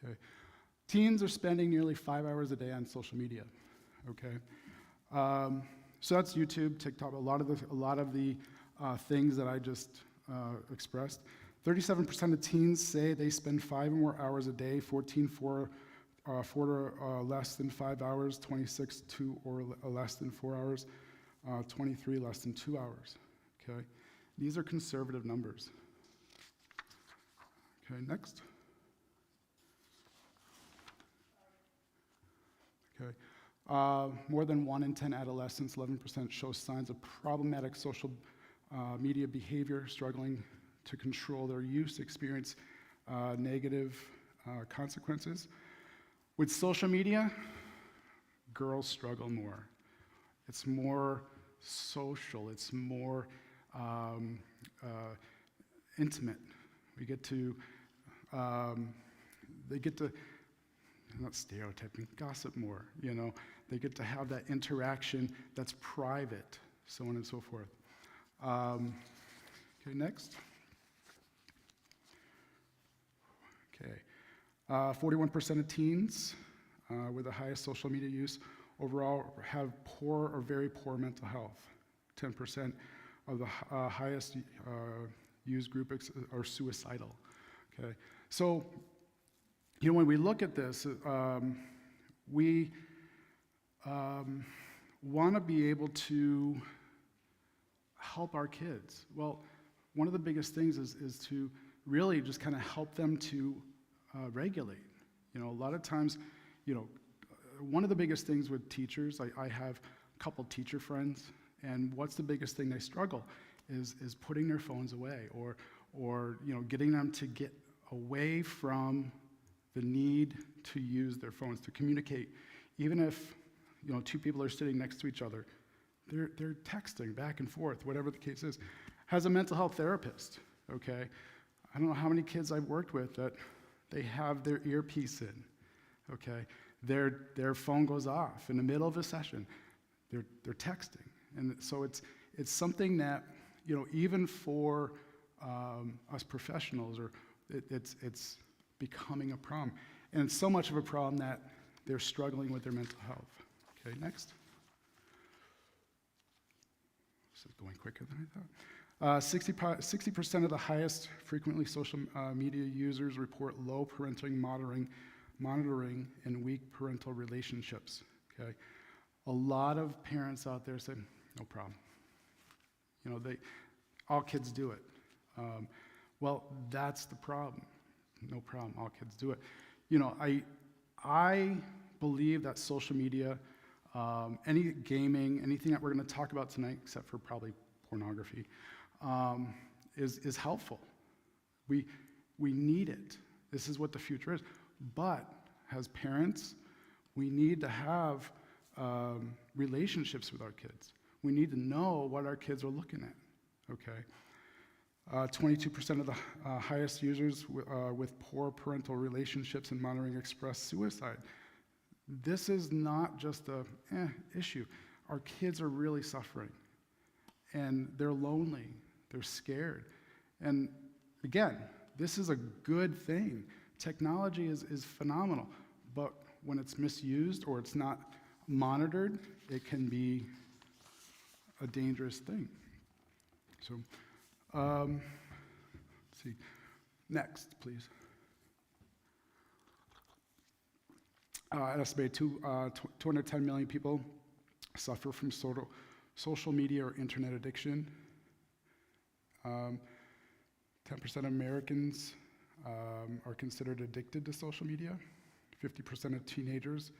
Okay. Teens are spending nearly 5 hours a day on social media. Okay. So that's YouTube, TikTok, a lot of the things that I just expressed. 37% of teens say they spend 5 or more hours a day, 14 4 or less than 5 hours, 26 2 or less than 4 hours, 23 less than 2 hours. Okay, these are conservative numbers. Okay, next. Okay, more than 1 in 10 adolescents, 11%, show signs of problematic social media behavior, struggling to control their use, experience negative consequences. With social media, girls struggle more. It's more social, it's more intimate. We get to, they get to, not stereotyping, gossip more, you know. They get to have that interaction that's private, so on and so forth. Okay, next. Okay, 41% of teens with the highest social media use overall have poor or very poor mental health. 10% of the highest used group are suicidal. Okay, so you know when we look at this, we want to be able to help our kids. Well, one of the biggest things is to really just kind of help them to regulate. You know, a lot of times, you know, one of the biggest things with teachers, I have a couple teacher friends, and what's the biggest thing they struggle is putting their phones away, or you know, getting them to get away from the need to use their phones to communicate. Even if, you know, two people are sitting next to each other, they're texting back and forth, whatever the case is. As a mental health therapist, okay, I don't know how many kids I've worked with that they have their earpiece in, okay? Their phone goes off in the middle of a session. They're texting. And so it's something that, you know, even for us professionals, or it's becoming a problem. And it's so much of a problem that they're struggling with their mental health. Okay, next. This is going quicker than I thought. 60% of the highest frequently social media users report low parental monitoring and weak parental relationships. Okay, a lot of parents out there say, no problem. You know, all kids do it. Well, that's the problem. No problem, all kids do it. You know, I believe that social media, any gaming, anything that we're going to talk about tonight, except for probably pornography, is helpful. We need it. This is what the future is. But as parents, we need to have relationships with our kids. We need to know what our kids are looking at, okay? 22% of the highest users with poor parental relationships and monitoring express suicide. This is not just a issue. Our kids are really suffering, and they're lonely, they're scared. And again, this is a good thing. Technology is phenomenal, but when it's misused or it's not monitored, it can be a dangerous thing. So, let's see. Next, please. An estimated 210 million people suffer from social media or internet addiction. 10% of Americans are considered addicted to social media. 50% of teenagers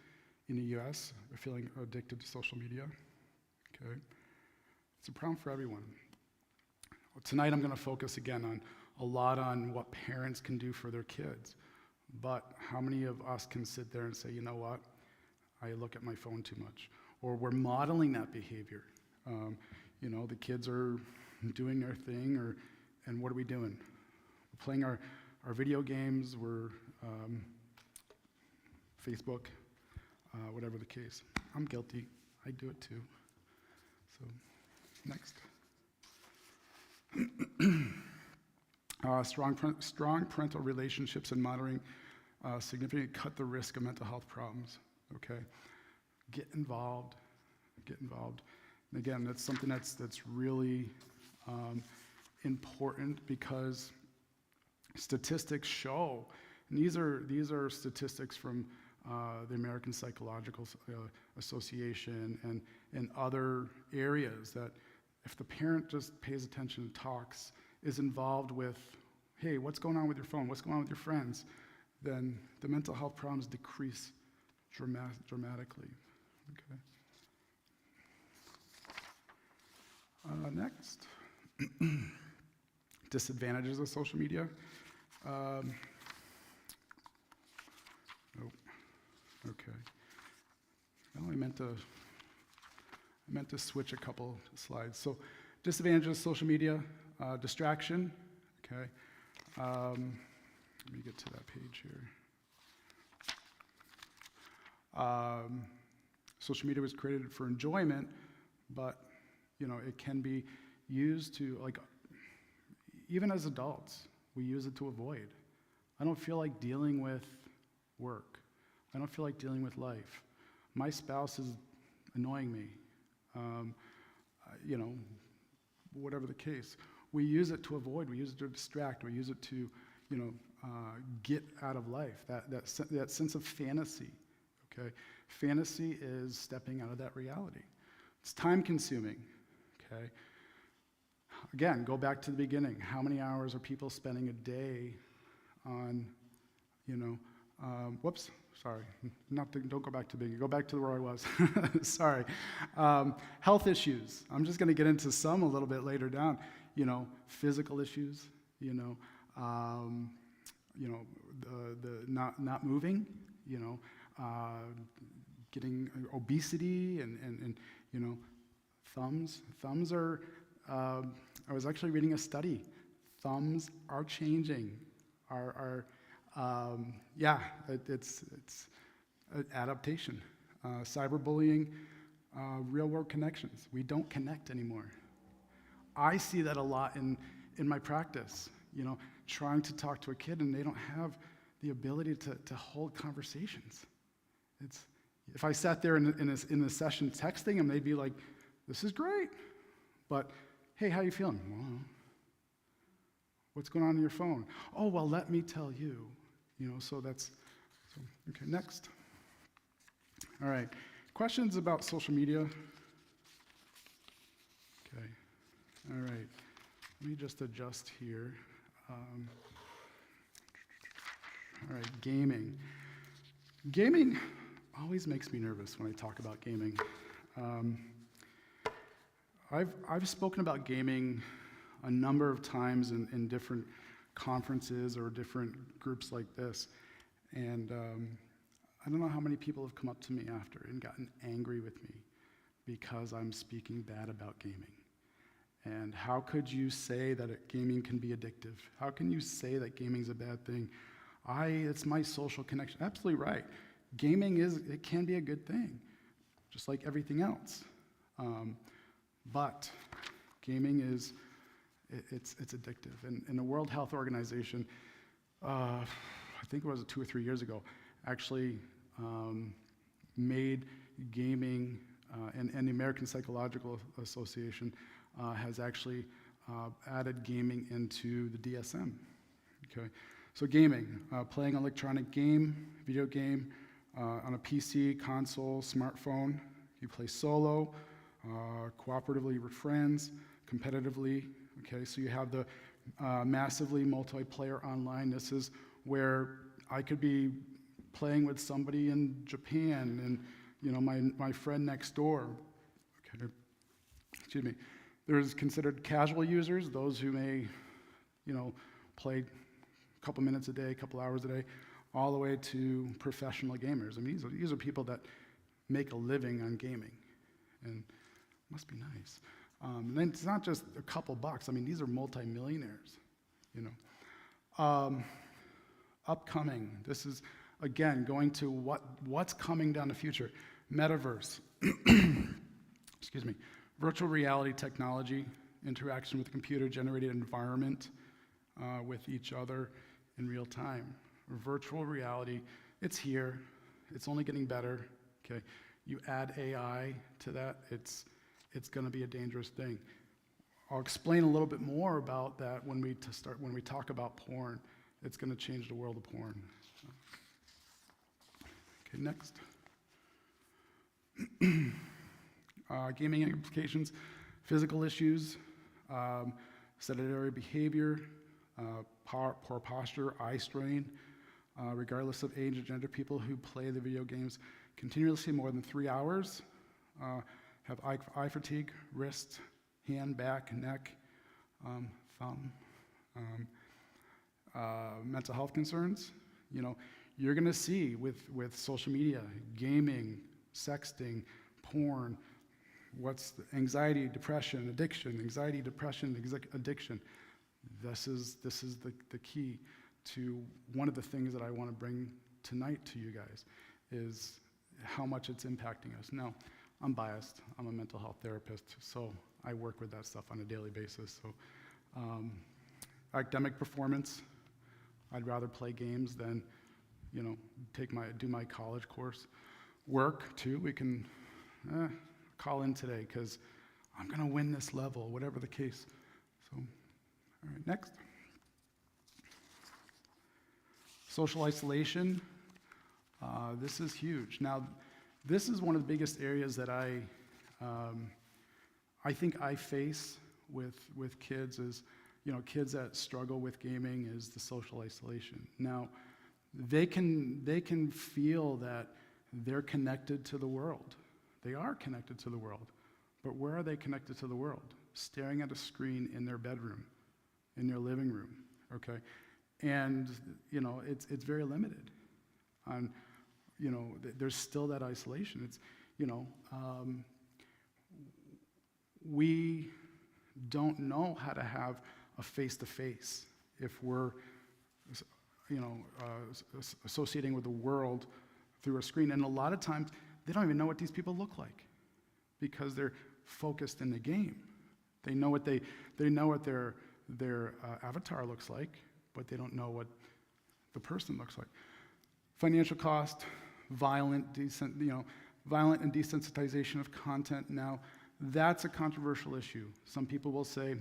in the US are feeling addicted to social media. Okay, it's a problem for everyone. Well, tonight I'm going to focus again a lot on what parents can do for their kids. But how many of us can sit there and say, you know what, I look at my phone too much? Or we're modeling that behavior. You know, the kids are doing their thing, and what are we doing? We're playing our video games, we're Facebook, whatever the case. I'm guilty. I do it too. So, next. Strong parental relationships and monitoring significantly cut the risk of mental health problems, okay? Get involved, get involved. And again, that's something that's really important, because statistics show, and these are statistics from the American Psychological Association and other areas, that if the parent just pays attention and talks, is involved with, hey, what's going on with your phone? What's going on with your friends? Then the mental health problems decrease dramatically. Okay. Next, disadvantages of social media. Oh, okay. Well, I meant to switch a couple slides. So, disadvantages of social media, distraction. Okay. Let me get to that page here. Social media was created for enjoyment, but it can be used to, like, even as adults, we use it to avoid. I don't feel like dealing with work. I don't feel like dealing with life. My spouse is annoying me. Whatever the case. We use it to avoid, we use it to distract, we use it to, get out of life, that sense of fantasy, okay? Fantasy is stepping out of that reality. It's time consuming, okay? Again, go back to the beginning. How many hours are people spending a day on, don't go back to the beginning. Go back to where I was. Sorry. Health issues. I'm just going to get into some a little bit later down. Physical issues, the not moving, getting obesity and thumbs. Thumbs are, I was actually reading a study. Thumbs are changing. It's an adaptation. Cyberbullying, real-world connections. We don't connect anymore. I see that a lot in my practice, trying to talk to a kid and they don't have the ability to hold conversations. If I sat there in a session texting them, they'd be like, this is great, but hey, how you feeling? Well, what's going on in your phone? Oh, well, let me tell you. Okay, next. All right, questions about social media? Okay, all right, let me just adjust here. All right, gaming. Gaming always makes me nervous when I talk about gaming. I've spoken about gaming a number of times in different conferences or different groups like this, and I don't know how many people have come up to me after and gotten angry with me because I'm speaking bad about gaming. And how could you say that gaming can be addictive? How can you say that gaming's a bad thing? It's my social connection. Absolutely right. Gaming it can be a good thing, just like everything else. But gaming it's addictive. And the World Health Organization, I think it was 2 or 3 years ago, actually made gaming, and the American Psychological Association has actually added gaming into the DSM. Okay, so gaming, playing an electronic video game on a PC, console, smartphone. You play solo, cooperatively with friends, competitively. Okay, so you have the massively multiplayer online. This is where I could be playing with somebody in Japan and my friend next door. Okay, excuse me. There's considered casual users, those who may, play a couple minutes a day, a couple hours a day, all the way to professional gamers. I mean, these are people that make a living on gaming, and it must be nice. And then it's not just a couple bucks. I mean, these are multimillionaires, Upcoming, this is, again, going to what's coming down the future. Metaverse, excuse me, virtual reality technology, interaction with a computer-generated environment with each other in real time. virtual reality, it's here. It's only getting better, okay? You add AI to that, it's gonna be a dangerous thing. I'll explain a little bit more about that when we talk about porn. It's gonna change the world of porn. Okay, next. Gaming implications, physical issues, sedentary behavior, poor posture, eye strain, regardless of age or gender. People who play the video games continuously more than 3 hours have eye fatigue, wrist, hand, back, neck, thumb, mental health concerns. You know, you're gonna see with social media, gaming, sexting, porn, what's the anxiety, depression, addiction, anxiety, depression, addiction. This is the key to one of the things that I want to bring tonight to you guys is how much it's impacting us. Now, I'm biased. I'm a mental health therapist, so I work with that stuff on a daily basis. So, academic performance, I'd rather play games than, you know, do my college course. Work too. We can call in today because I'm gonna win this level, whatever the case. So, all right, next. Social isolation. This is huge. Now, this is one of the biggest areas that I think I face with kids is, you know, kids that struggle with gaming is the social isolation. Now, they can feel that they're connected to the world. They are connected to the world. But where are they connected to the world? Staring at a screen in their bedroom, in their living room, okay? And, you know, it's very limited. On, you know, there's still that isolation. It's, you know, we don't know how to have a face-to-face if we're, you know, associating with the world through a screen. And a lot of times, they don't even know what these people look like because they're focused in the game. They know what their avatar looks like, but they don't know what the person looks like. Financial cost, violent and desensitization of content. Now, that's a controversial issue. Some people will say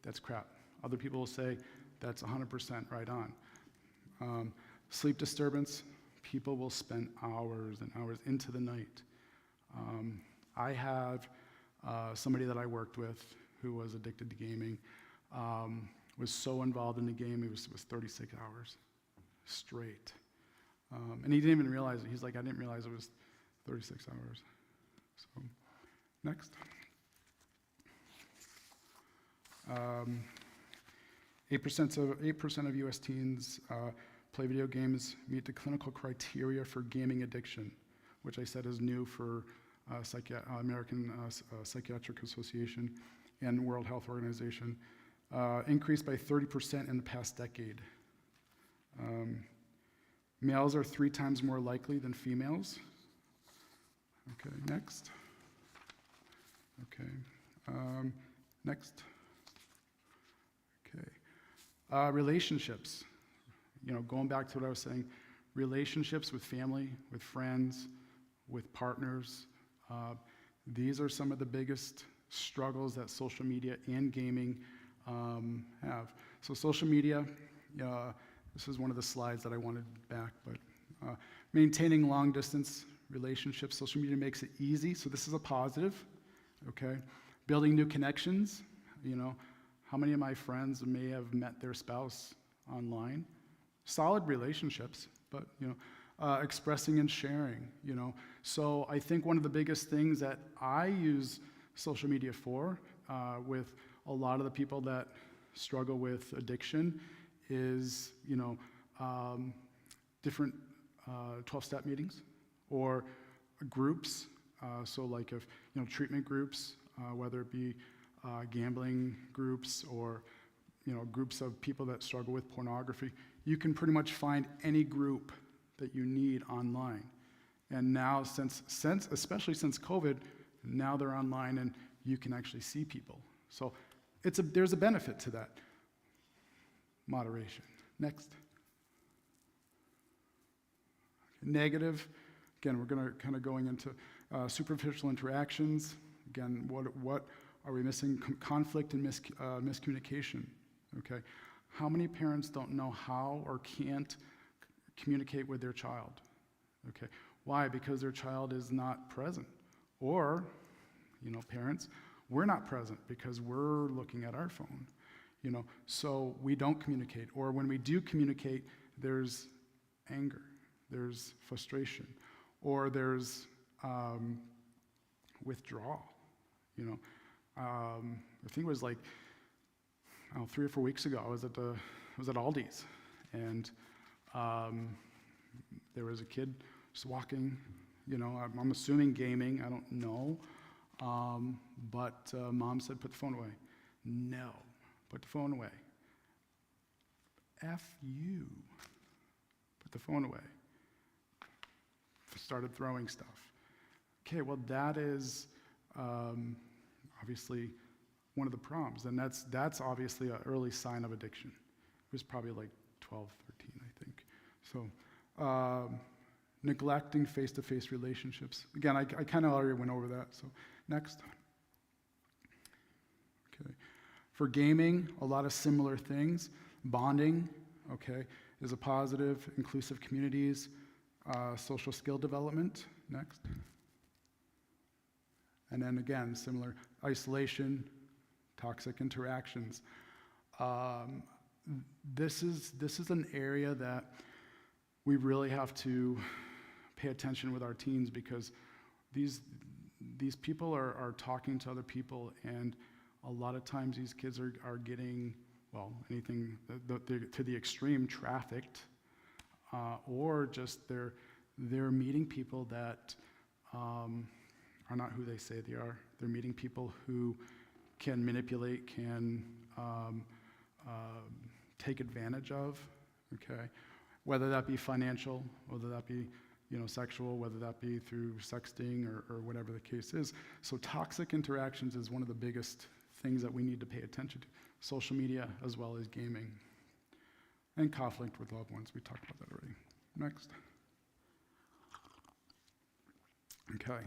that's crap. Other people will say that's 100% right on. Sleep disturbance. People will spend hours and hours into the night. I have somebody that I worked with who was addicted to gaming, was so involved in the game, it was 36 hours straight. And he didn't even realize it. He's like, I didn't realize it was 36 hours. So, next. 8% of U.S. teens play video games meet the clinical criteria for gaming addiction, which I said is new for American Psychiatric Association and World Health Organization. Increased by 30% in the past decade. Males are 3 times more likely than females. Okay, next. Okay, next. Okay, relationships. You know, going back to what I was saying, relationships with family, with friends, with partners. These are some of the biggest struggles that social media and gaming have. So social media, this is one of the slides that I wanted back, but maintaining long-distance relationships. Social media makes it easy, so this is a positive, okay? Building new connections, you know, how many of my friends may have met their spouse online? Solid relationships, but, you know, expressing and sharing, you know. So I think one of the biggest things that I use social media for, with a lot of the people that struggle with addiction, is, you know, different 12-step meetings or groups. So like if, you know, treatment groups, whether it be gambling groups or, you know, groups of people that struggle with pornography, you can pretty much find any group that you need online. And now, especially since COVID, now they're online and you can actually see people. So there's a benefit to that. Moderation. Next. negative, again, we're going to kind of going into superficial interactions. Again, what are we missing? Conflict and miscommunication, okay? How many parents don't know how or can't communicate with their child, okay? Why? Because their child is not present. Or, parents, we're not present because we're looking at our phone, so we don't communicate. Or when we do communicate, there's anger, there's frustration, or there's withdrawal, I think it was like, 3 or 4 weeks ago, I was at Aldi's, and there was a kid just walking, I'm assuming gaming, I don't know, but mom said, put the phone away. No, put the phone away. F you. Put the phone away. Started throwing stuff. Okay, well that is obviously one of the problems, and that's obviously an early sign of addiction. It was probably like 12, 13, I think. So neglecting face-to-face relationships. Again, I kind of already went over that, so next. Okay. For gaming, a lot of similar things. Bonding, okay, is a positive, inclusive communities, social skill development, next. And then again, similar, isolation, toxic interactions. This is an area that we really have to pay attention with our teens, because these people are talking to other people, and a lot of times these kids are getting, well, anything to the extreme, trafficked, or just they're meeting people that are not who they say they are. They're meeting people who can manipulate, can take advantage of, okay? Whether that be financial, whether that be sexual, whether that be through sexting or whatever the case is. So toxic interactions is one of the biggest things that we need to pay attention to. Social media as well as gaming. And conflict with loved ones, we talked about that already. Next. Okay.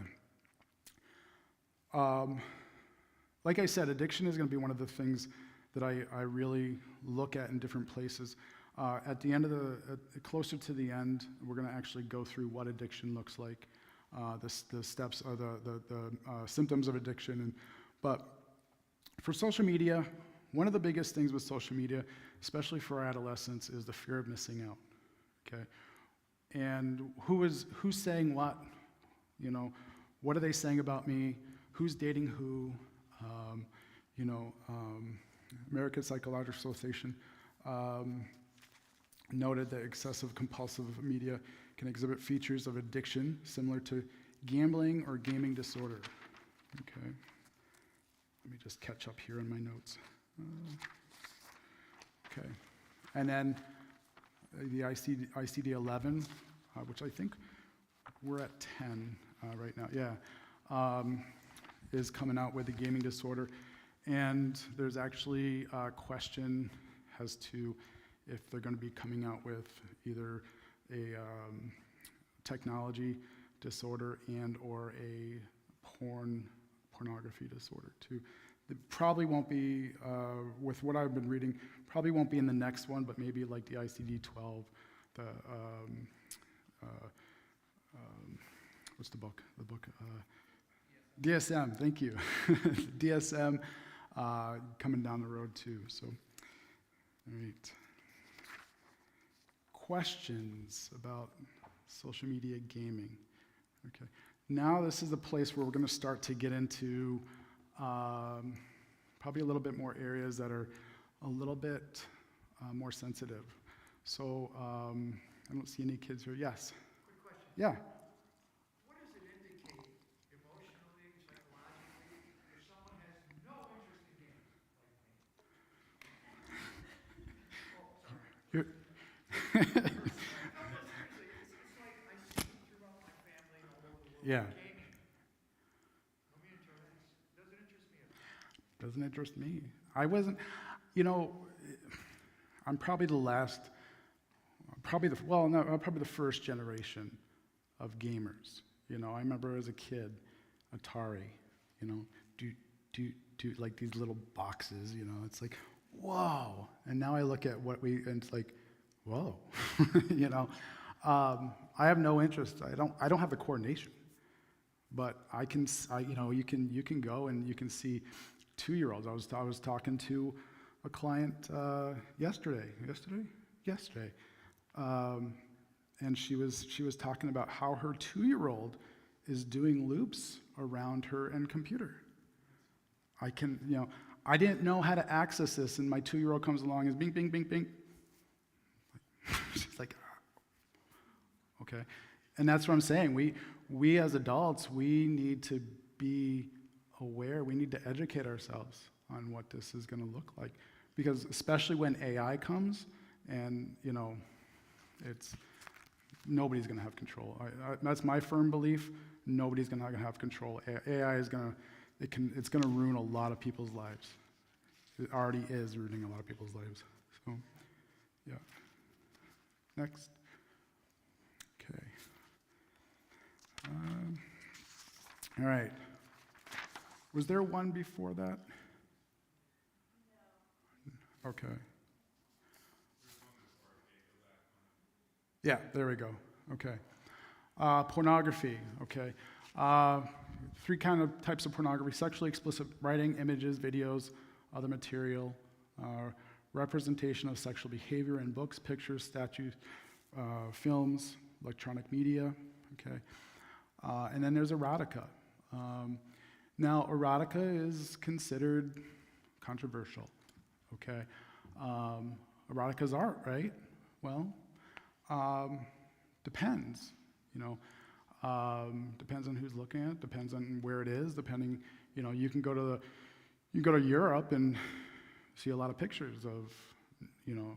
Like I said, addiction is going to be one of the things that I really look at in different places. At the end of closer to the end, we're going to actually go through what addiction looks like, the steps, or the symptoms of addiction. But for social media, one of the biggest things with social media, especially for our adolescents, is the fear of missing out. Okay, and who's saying what? What are they saying about me? Who's dating who? American Psychological Association noted that excessive compulsive media can exhibit features of addiction similar to gambling or gaming disorder. Okay, let me just catch up here in my notes. Okay, and then the ICD-11, which I think we're at 10 right now. Yeah, is coming out with the gaming disorder, and there's actually a question as to if they're going to be coming out with either a technology disorder and or a pornography disorder too. It probably won't be, with what I've been reading, probably won't be in the next one, but maybe like the ICD-12, the, what's the book? The book, DSM, thank you. DSM coming down the road too, so, all right. Questions about social media gaming. Okay, now this is the place where we're going to start to get into probably a little bit more areas that are a little bit more sensitive. So I don't see any kids here. Yes? Quick question. Yeah. What does it indicate emotionally, psychologically, if someone has no interest in games like me? Oh, sorry. You're No, seriously, it's like I see throughout my family and all over the world. Yeah. Gaming. Nobody interested. Doesn't interest me at all. Doesn't interest me. I wasn't, I'm probably probably the first generation of gamers. You know, I remember as a kid, Atari, you know, like these little boxes, you know, it's like, whoa. And now I look at and it's like, whoa, you know. I have no interest. I don't have the coordination, but you know, you can go and you can see 2-year-olds. I was talking to a client yesterday, and she was talking about how her 2-year-old is doing loops around her and computer. I didn't know how to access this, and my 2-year-old comes along and is bing, bing, bing, bing. She's like, okay. And that's what I'm saying. We as adults, we need to be aware. We need to educate ourselves on what this is going to look like. Because especially when AI comes, and, you know, nobody's going to have control. That's my firm belief. Nobody's going to have control. AI is it's going to ruin a lot of people's lives. It already is ruining a lot of people's lives. So, yeah. Next. Okay. All right. Was there one before that? No. Okay. Yeah, there we go. Okay. Pornography, okay. 3 types of pornography: sexually explicit writing, images, videos, other material, representation of sexual behavior in books, pictures, statues, films, electronic media, okay. And then there's erotica. Now, erotica is considered controversial, okay. Erotica is art, right? Well, depends, you know. Depends on who's looking at it, depends on where it is, depending, you know, you can go to Europe and see a lot of pictures of, you know,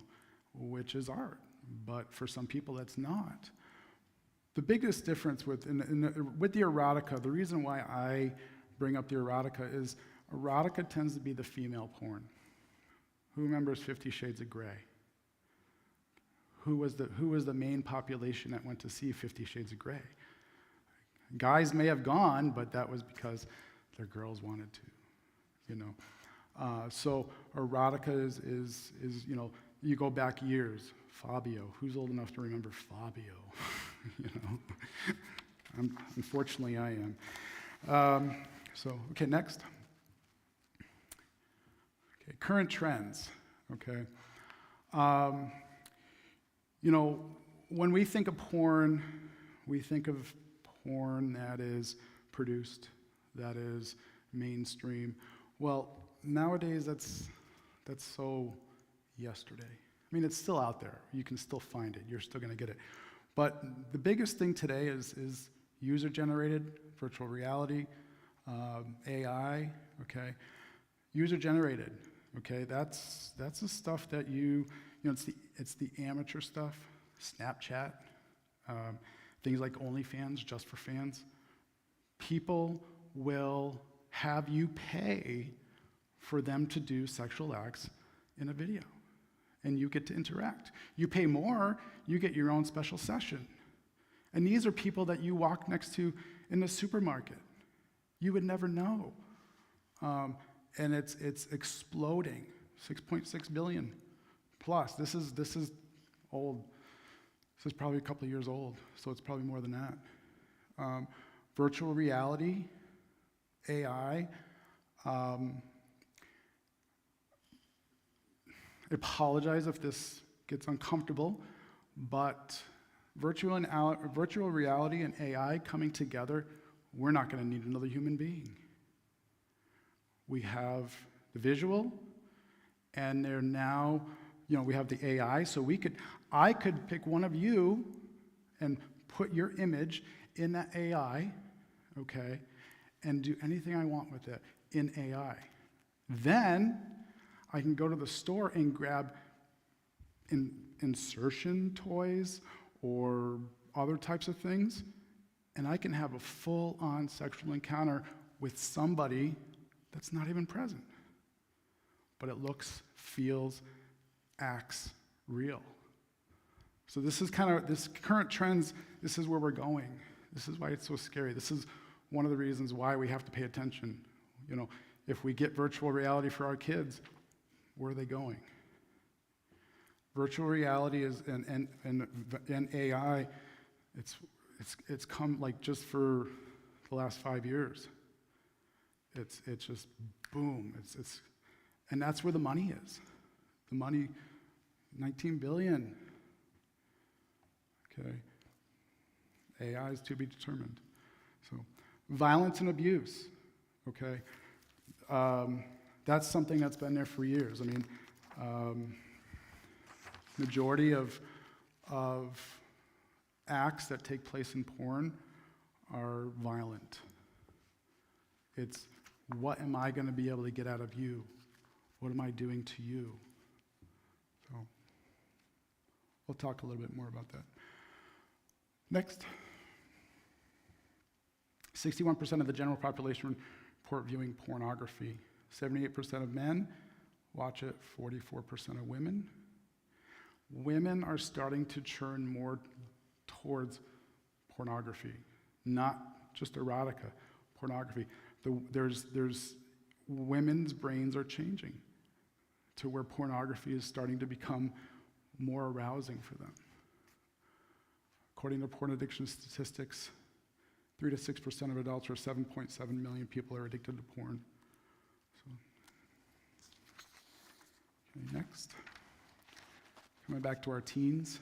which is art, but for some people that's not. The biggest difference with the erotica, the reason why I bring up the erotica is erotica tends to be the female porn. Who remembers 50 Shades of Grey? Who was the main population that went to see 50 Shades of Grey? Guys may have gone, but that was because their girls wanted to, you know. So erotica is you know, you go back years. Fabio, who's old enough to remember Fabio? You know, unfortunately I am. So okay, next. Okay, current trends. Okay, you know, when we think of porn, we think of porn that is produced, that is mainstream. Well, nowadays that's so yesterday. I mean, it's still out there. You can still find it. You're still going to get it. But the biggest thing today is user-generated virtual reality, AI. Okay, user-generated. Okay, that's the stuff that you know. It's the amateur stuff. Snapchat, things like OnlyFans, just for fans. People will have you pay for them to do sexual acts in a video, and you get to interact. You pay more, you get your own special session. And these are people that you walk next to in the supermarket. You would never know. And it's exploding, 6.6 billion plus. This is old. This is probably a couple of years old, so it's probably more than that. Virtual reality, AI. I apologize if this gets uncomfortable, but virtual reality and AI coming together, we're not going to need another human being. We have the visual, and they're now, you know, we have the AI, so I could pick one of you and put your image in that AI, okay, and do anything I want with it in AI. Then I can go to the store and grab insertion toys or other types of things, and I can have a full-on sexual encounter with somebody that's not even present. But it looks, feels, acts real. So this is kind of, this current trends, this is where we're going. This is why it's so scary. This is one of the reasons why we have to pay attention. You know, if we get virtual reality for our kids, where are they going? Virtual reality is, and AI, it's come like just for the last 5 years. It's just boom. And that's where the money is. The money, 19 billion. Okay. AI is to be determined. So, violence and abuse. Okay. That's something that's been there for years. I mean, majority of acts that take place in porn are violent. It's, what am I going to be able to get out of you? What am I doing to you? So, we'll talk a little bit more about that. Next. 61% of the general population report viewing pornography. 78% of men watch it, 44% of women. Women are starting to churn more towards pornography, not just erotica, pornography. There's women's brains are changing to where pornography is starting to become more arousing for them. According to porn addiction statistics, 3 to 6% of adults, or 7.7 million people, are addicted to porn. So, okay, next. Coming back to our teens,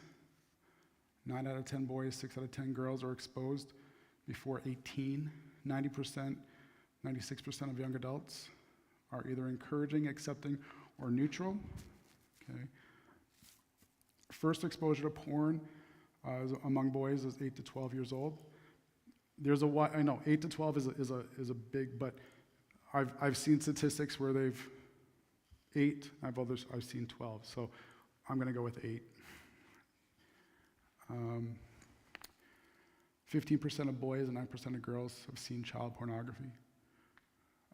9 out of 10 boys, 6 out of 10 girls are exposed before 18. 90%, 96% of young adults are either encouraging, accepting, or neutral. Okay. First exposure to porn among boys is 8 to 12 years old. There's I know 8 to 12 is a big, but I've seen statistics where they've 8. I've seen 12. So I'm going to go with 8. 15% of boys and 9% of girls have seen child pornography.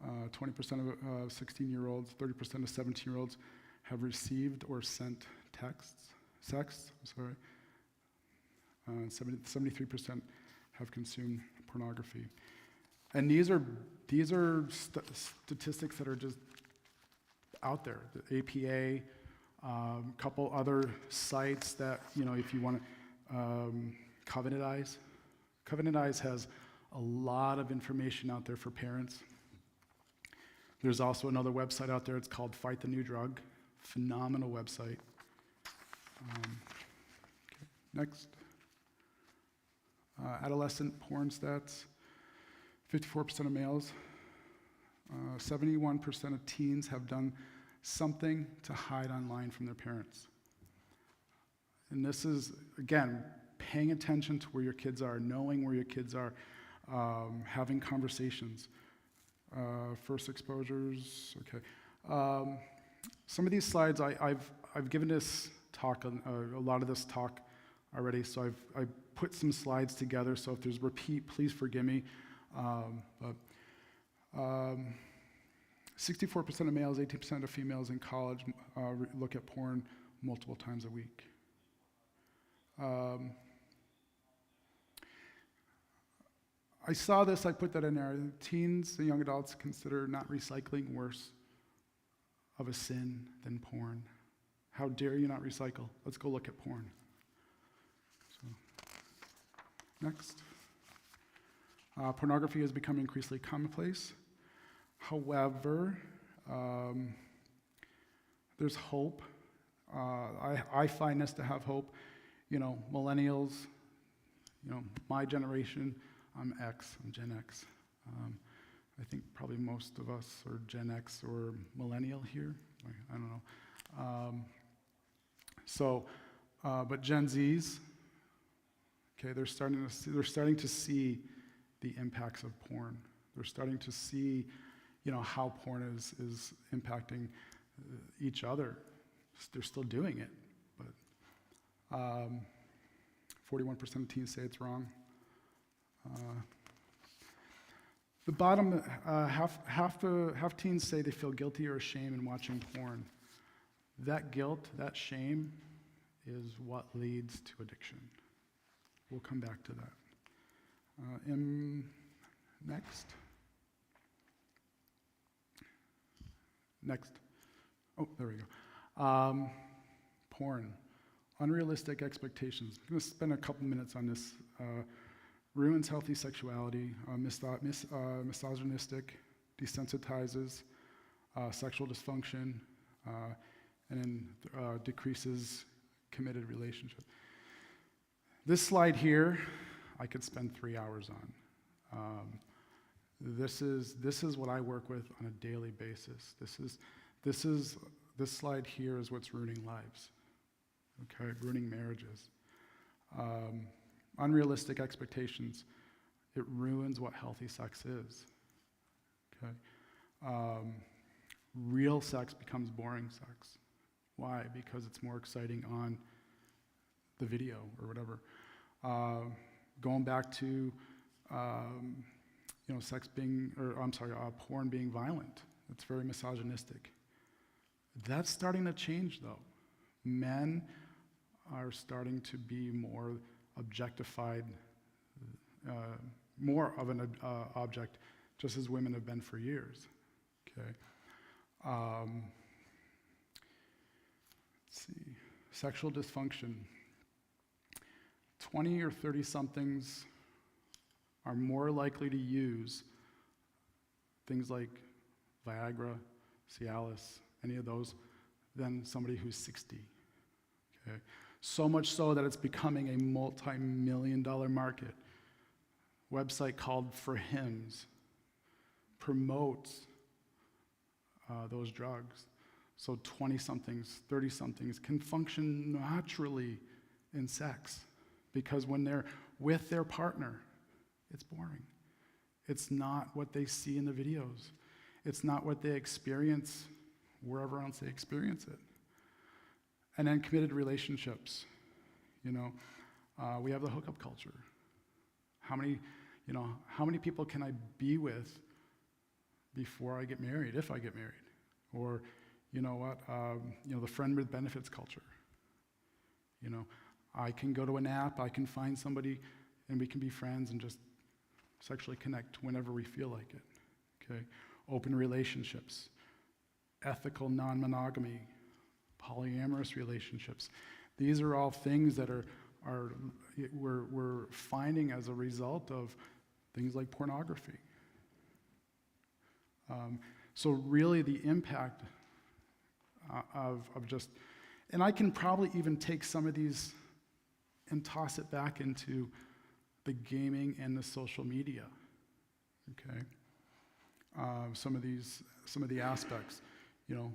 20% of 16-year-olds, 30% of 17-year-olds have received or sent sexts, 73% have consumed pornography. And these are statistics that are just out there. The APA, couple other sites that, if you want to, Covenant Eyes. Covenant Eyes has a lot of information out there for parents. There's also another website out there, it's called Fight the New Drug. Phenomenal website. Okay, next. Adolescent porn stats. 54% of males, 71% of teens have done something to hide online from their parents. And this is, again, paying attention to where your kids are, knowing where your kids are, having conversations. First exposures, okay. Some of these slides, I've given this talk, a lot of this talk already, so I've put some slides together, so if there's repeat, please forgive me. 64% of males, 18% of females in college look at porn multiple times a week. I saw this, I put that in there. Teens and young adults consider not recycling worse of a sin than porn. How dare you not recycle? Let's go look at porn. So, next. Pornography has become increasingly commonplace. However, there's hope. I find this to have hope. Millennials, my generation, I'm Gen X. I think probably most of us are Gen X or millennial here. I don't know. But Gen Zs, okay, they're starting to see the impacts of porn. They're starting to see, how porn is impacting each other. They're still doing it, but 41% of teens say it's wrong. The bottom, half teens say they feel guilty or ashamed in watching porn. That guilt, that shame, is what leads to addiction. We'll come back to that. Next. Next. Oh, there we go. Porn. Unrealistic expectations. I'm going to spend a couple minutes on this. Ruins healthy sexuality, misogynistic, desensitizes sexual dysfunction, and then decreases committed relationship. This slide here, I could spend 3 hours on. This is what I work with on a daily basis. This slide here is what's ruining lives, okay, ruining marriages. Unrealistic expectations, it ruins what healthy sex is, okay? Real sex becomes boring sex. Why? Because it's more exciting on the video or whatever. Going back to, porn being violent. It's very misogynistic. That's starting to change, though. Men are starting to be more objectified, more of an object, just as women have been for years. Okay. Let's see. Sexual dysfunction. 20 or 30-somethings are more likely to use things like Viagra, Cialis, any of those, than somebody who's 60. Okay? So much so that it's becoming a multi-million-dollar market. Website called For Hims promotes those drugs. So 20-somethings, 30-somethings can function naturally in sex because when they're with their partner, it's boring. It's not what they see in the videos. It's not what they experience wherever else they experience it. And then committed relationships. We have the hookup culture. How many people can I be with before I get married, if I get married? Or, the friend with benefits culture. I can go to an app, I can find somebody, and we can be friends and just sexually connect whenever we feel like it. Okay? Open relationships, ethical non-monogamy, polyamorous relationships. These are all things that we're finding as a result of things like pornography. So really the impact of just, and I can probably even take some of these and toss it back into the gaming and the social media, okay? Some of the aspects, all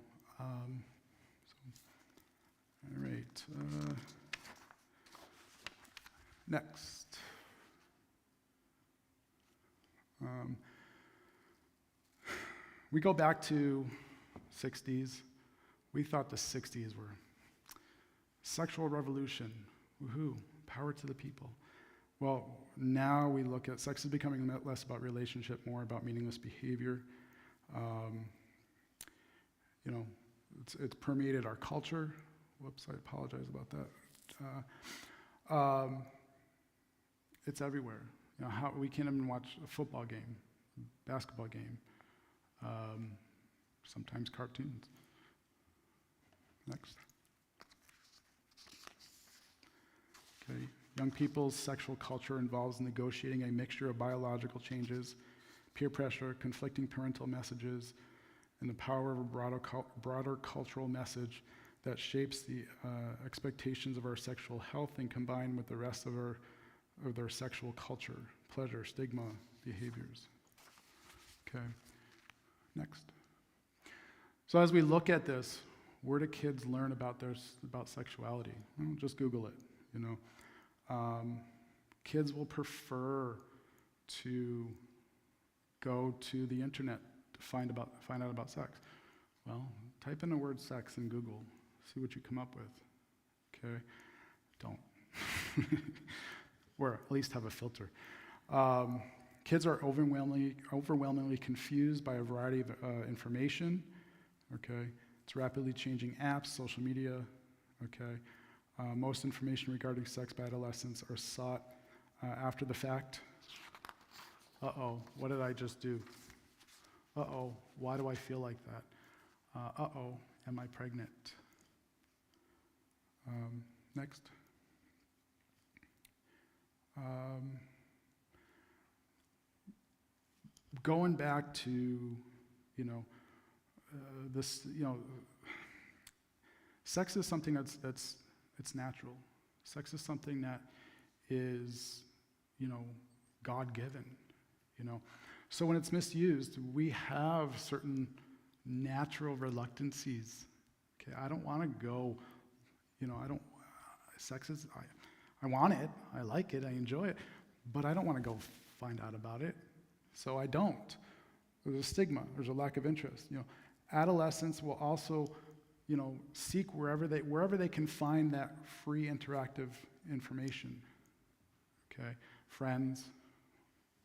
right. Next. We go back to 60s. We thought the 60s were sexual revolution. Woohoo, power to the people. Well, now we look at sex is becoming less about relationship, more about meaningless behavior. It's permeated our culture. Whoops, I apologize about that. It's everywhere. How we can't even watch a football game, basketball game, sometimes cartoons. Next. Okay. Young people's sexual culture involves negotiating a mixture of biological changes, peer pressure, conflicting parental messages, and the power of a broader cultural message that shapes the expectations of our sexual health and combined with the rest of their sexual culture, pleasure, stigma, behaviors. Okay, next. So as we look at this, where do kids learn about sexuality? Well, just Google it, Kids will prefer to go to the internet to find out about sex. Well, type in the word sex in Google, see what you come up with, okay? Don't. Or at least have a filter. Kids are overwhelmingly confused by a variety of information, okay? It's rapidly changing apps, social media, okay? Most information regarding sex by adolescents are sought after the fact. Uh-oh, what did I just do? Uh-oh, why do I feel like that? Uh-oh, am I pregnant? Next. Going back to, this, sex is something that's it's natural. Sex is something that is, God-given, So when it's misused, we have certain natural reluctancies. Okay, I don't want to go, sex is, I want it, I like it, I enjoy it, but I don't want to go find out about it, so I don't. There's a stigma, there's a lack of interest. Adolescents will also, seek wherever they can find that free interactive information. Okay, friends,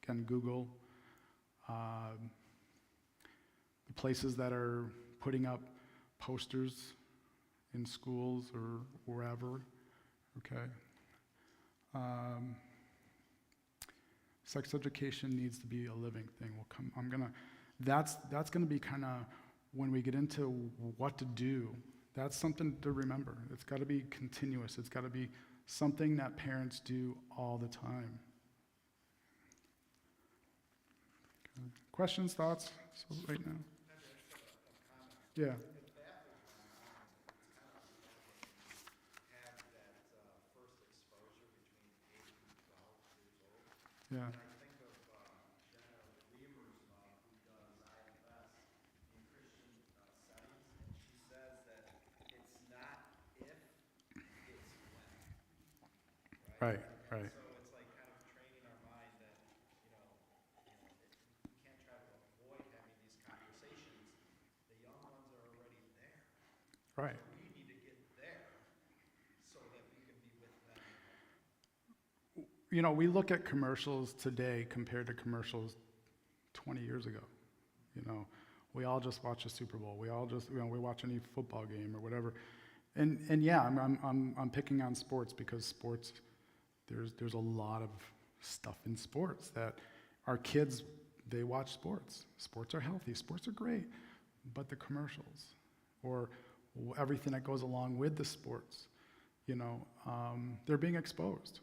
can Google, the places that are putting up posters in schools or wherever. Okay. Sex education needs to be a living thing. That's gonna be kind of when we get into what to do. That's something to remember. It's got to be continuous. It's got to be something that parents do all the time. Okay. Questions, thoughts? So right now. Yeah. Yeah. I think of Jenna Reamersma, who does IFS in Christian settings, and she says that it's not if, it's when, Right. right? Right. So it's like kind of training our mind that, we can't try to avoid having these conversations. The young ones are already there. Right. So we need to get there so that we can be with them. We look at commercials today compared to commercials 20 years ago. We all just watch a Super Bowl. We all just, we watch any football game or whatever. And yeah, I'm picking on sports because sports, there's a lot of stuff in sports that our kids, they watch sports. Sports are healthy. Sports are great. But the commercials or everything that goes along with the sports, they're being exposed.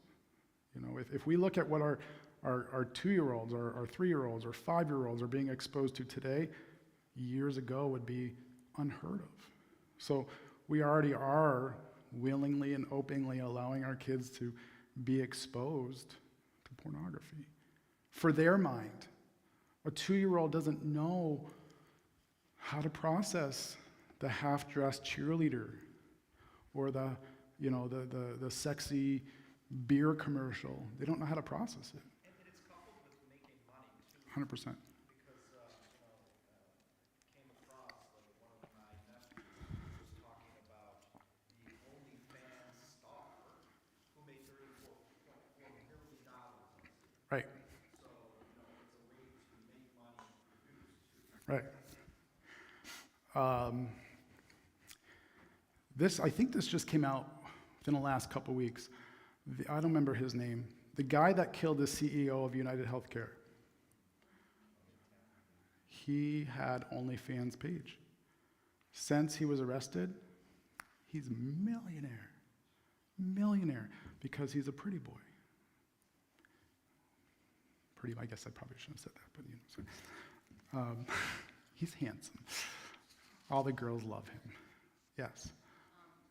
If we look at what our 2-year-olds, our 3-year-olds, or 5-year-olds are being exposed to today, years ago would be unheard of. So we already are willingly and openly allowing our kids to be exposed to pornography. For their mind, a 2-year-old doesn't know how to process the half-dressed cheerleader or the sexy beer commercial. They don't know how to process it. And it's coupled with making money too. 100%. Because, came across, like one of my nephews was talking about the OnlyFans star who made $34.4 million on season. Right. So, it's a way to make money and produce too. Right. I think this just came out within the last couple weeks. I don't remember his name. The guy that killed the CEO of United Healthcare. He had OnlyFans page. Since he was arrested, he's a millionaire. Millionaire, because he's a pretty boy. Pretty, I guess I probably shouldn't have said that, but he's handsome. All the girls love him. Yes.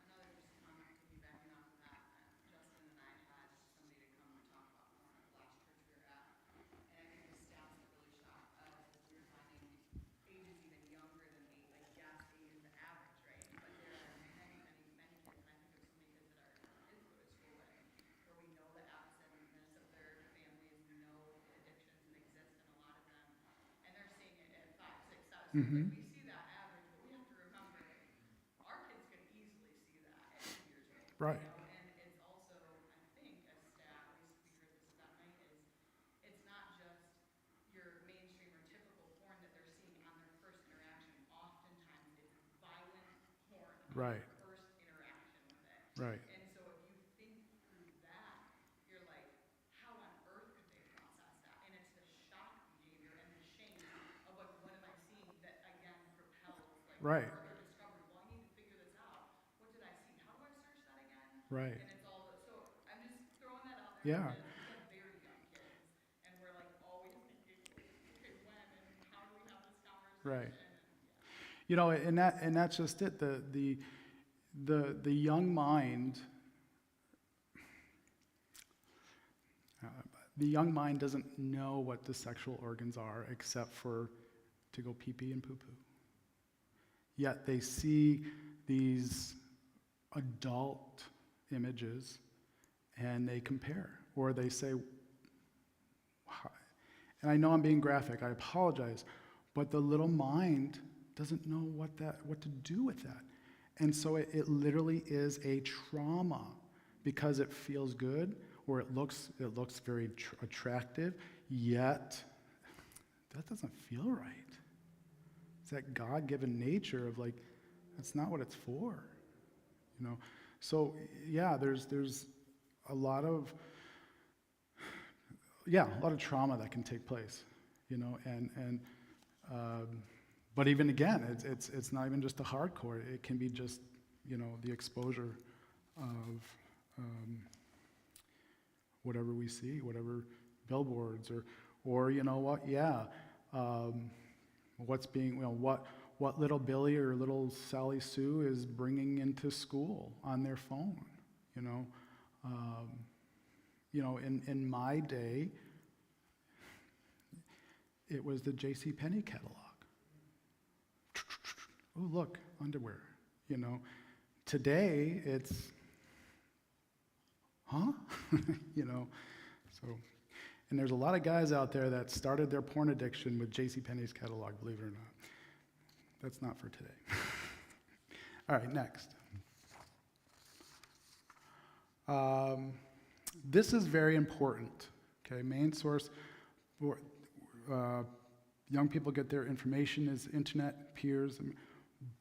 Another just comment piggybacking off of that, Justin and I had somebody to come and talk about porn at the last church we were at, and I think the stats that really shocked us is we were finding ages even younger than yes, 8 is the average, right? But there are many, many, many kids, and I think there's so many kids that our kids go to school with, where we know the absentness of their families, we know the addictions that exist in a lot of them, and they're seeing it at 5, 6, 7. Mm-hmm. We see that average, but we have to remember our kids can easily see that at 2 years old. Right. And it's also, I think, a stat, at least we heard this that night, is it's not just your mainstream or typical porn that they're seeing on their first interaction. Oftentimes it's violent porn on Right. their first interaction with it. Right. And so if Right. further discovery. Well, I need to figure this out. What did I see? How do I search that again? Right. And it's all, so I'm just throwing that out there Yeah. because we have very young kids. And we're like always thinking, okay, when and how do we have this conversation? Right. And yeah. You know, and that's just it. The young mind, the young mind doesn't know what the sexual organs are except for to go pee pee and poo poo. Yet they see these adult images and they compare, or they say, "Wow." And I know I'm being graphic. I apologize, but the little mind doesn't know what to do with that. And so it literally is a trauma because it feels good or it looks very attractive, yet that doesn't feel right. It's that God-given nature of like, that's not what it's for, you know? So yeah, there's a lot of trauma that can take place, you know, but even again, it's not even just the hardcore. It can be just, you know, the exposure of whatever we see, whatever billboards or you know what, what's being, you know, what little Billy or little Sally Sue is bringing into school on their phone, you know. In my day, it was the J.C. Penney catalog. Oh, look, underwear, you know. Today, it's, huh? You know, so, and there's a lot of guys out there that started their porn addiction with J.C. Penney's catalog, believe it or not. That's not for today. All right, next. This is very important, okay? Main source, young people get their information is internet, peers,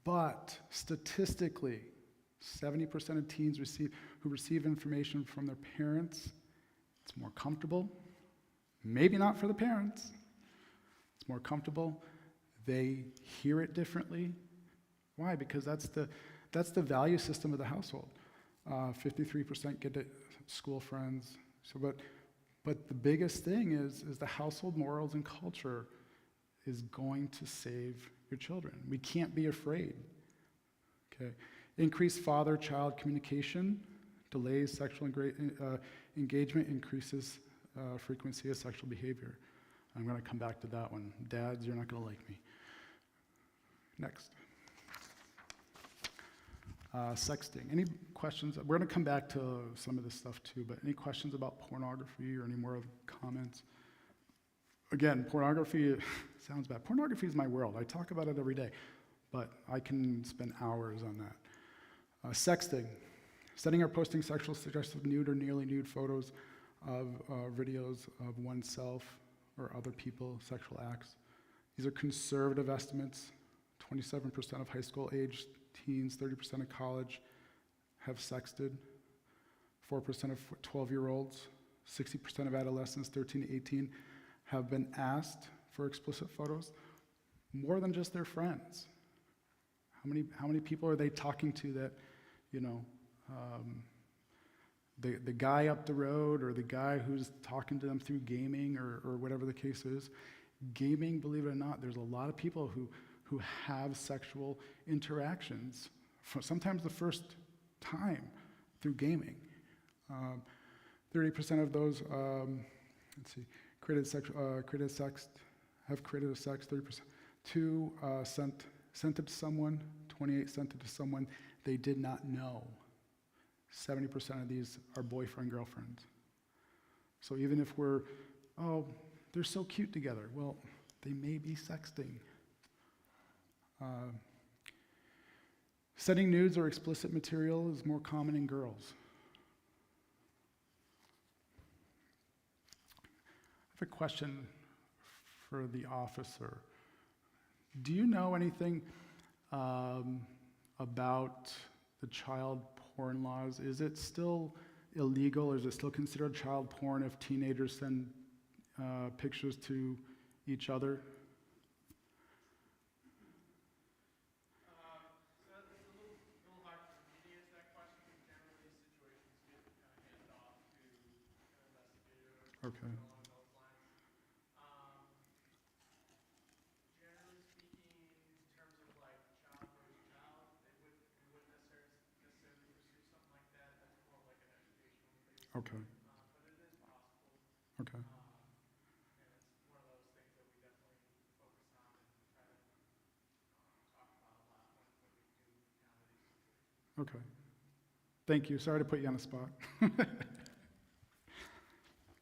but statistically, 70% of teens who receive information from their parents, it's more comfortable. Maybe not for the parents. It's more comfortable. They hear it differently. Why? Because that's the value system of the household. 53% get it, school friends. So, but the biggest thing is the household morals and culture is going to save your children. We can't be afraid. Okay. Increased father-child communication delays sexual engagement, increases frequency of sexual behavior. I'm going to come back to that one. Dads, you're not going to like me. Next. Sexting. Any questions? We're going to come back to some of this stuff too, but any questions about pornography or any more of comments? Again, pornography sounds bad. Pornography is my world. I talk about it every day, but I can spend hours on that. Sexting. Sending or posting sexual, suggestive, nude or nearly nude photos of videos of oneself or other people, sexual acts. These are conservative estimates. 27% of high school-aged teens, 30% of college have sexted. 4% of 12-year-olds, 60% of adolescents, 13 to 18, have been asked for explicit photos. More than just their friends. How many people are they talking to that, you know, the guy up the road or the guy who's talking to them through gaming or whatever the case is? Gaming, believe it or not, there's a lot of people who have sexual interactions, sometimes the first time through gaming. 30% of those, have created a sex, 30%. 2 sent it to someone, 28 sent it to someone they did not know. 70% of these are boyfriend, girlfriends. So even if they're so cute together, well, they may be sexting. Sending nudes or explicit material is more common in girls. I have a question for the officer. Do you know anything about the child porn laws? Is it still illegal, or is it still considered child porn if teenagers send pictures to each other? Okay. along those lines. Generally speaking, in terms of like child versus child, we wouldn't necessarily pursue something like that. That's more of like an educational based, Okay. but it is possible. Okay. And it's one of those things that we definitely focus on and try to talk about a lot when we do encounter these situations. Okay. Thank you. Sorry to put you on the spot.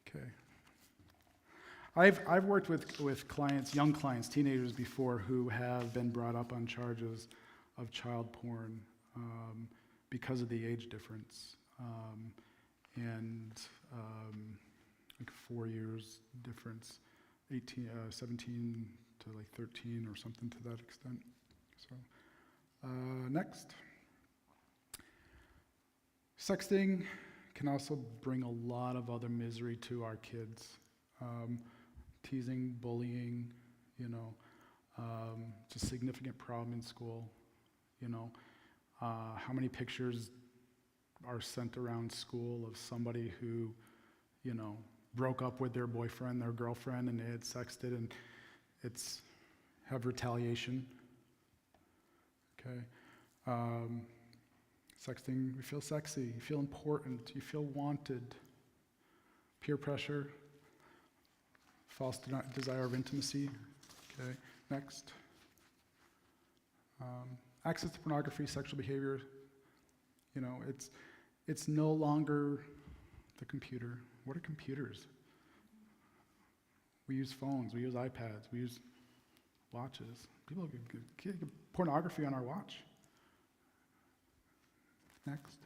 Okay. I've worked with clients, young clients, teenagers before who have been brought up on charges of child porn because of the age difference. Like 4 years difference, 17 to like 13 or something to that extent. So, next. Sexting can also bring a lot of other misery to our kids. Teasing, bullying, it's a significant problem in school. How many pictures are sent around school of somebody who, broke up with their boyfriend, their girlfriend, and they had sexted, and it's have retaliation. Okay. Sexting, you feel sexy, you feel important, you feel wanted. Peer pressure, false desire of intimacy. Okay, next. Access to pornography, sexual behavior. It's no longer the computer. What are computers? We use phones, we use iPads, we use watches. People get pornography on our watch. Next.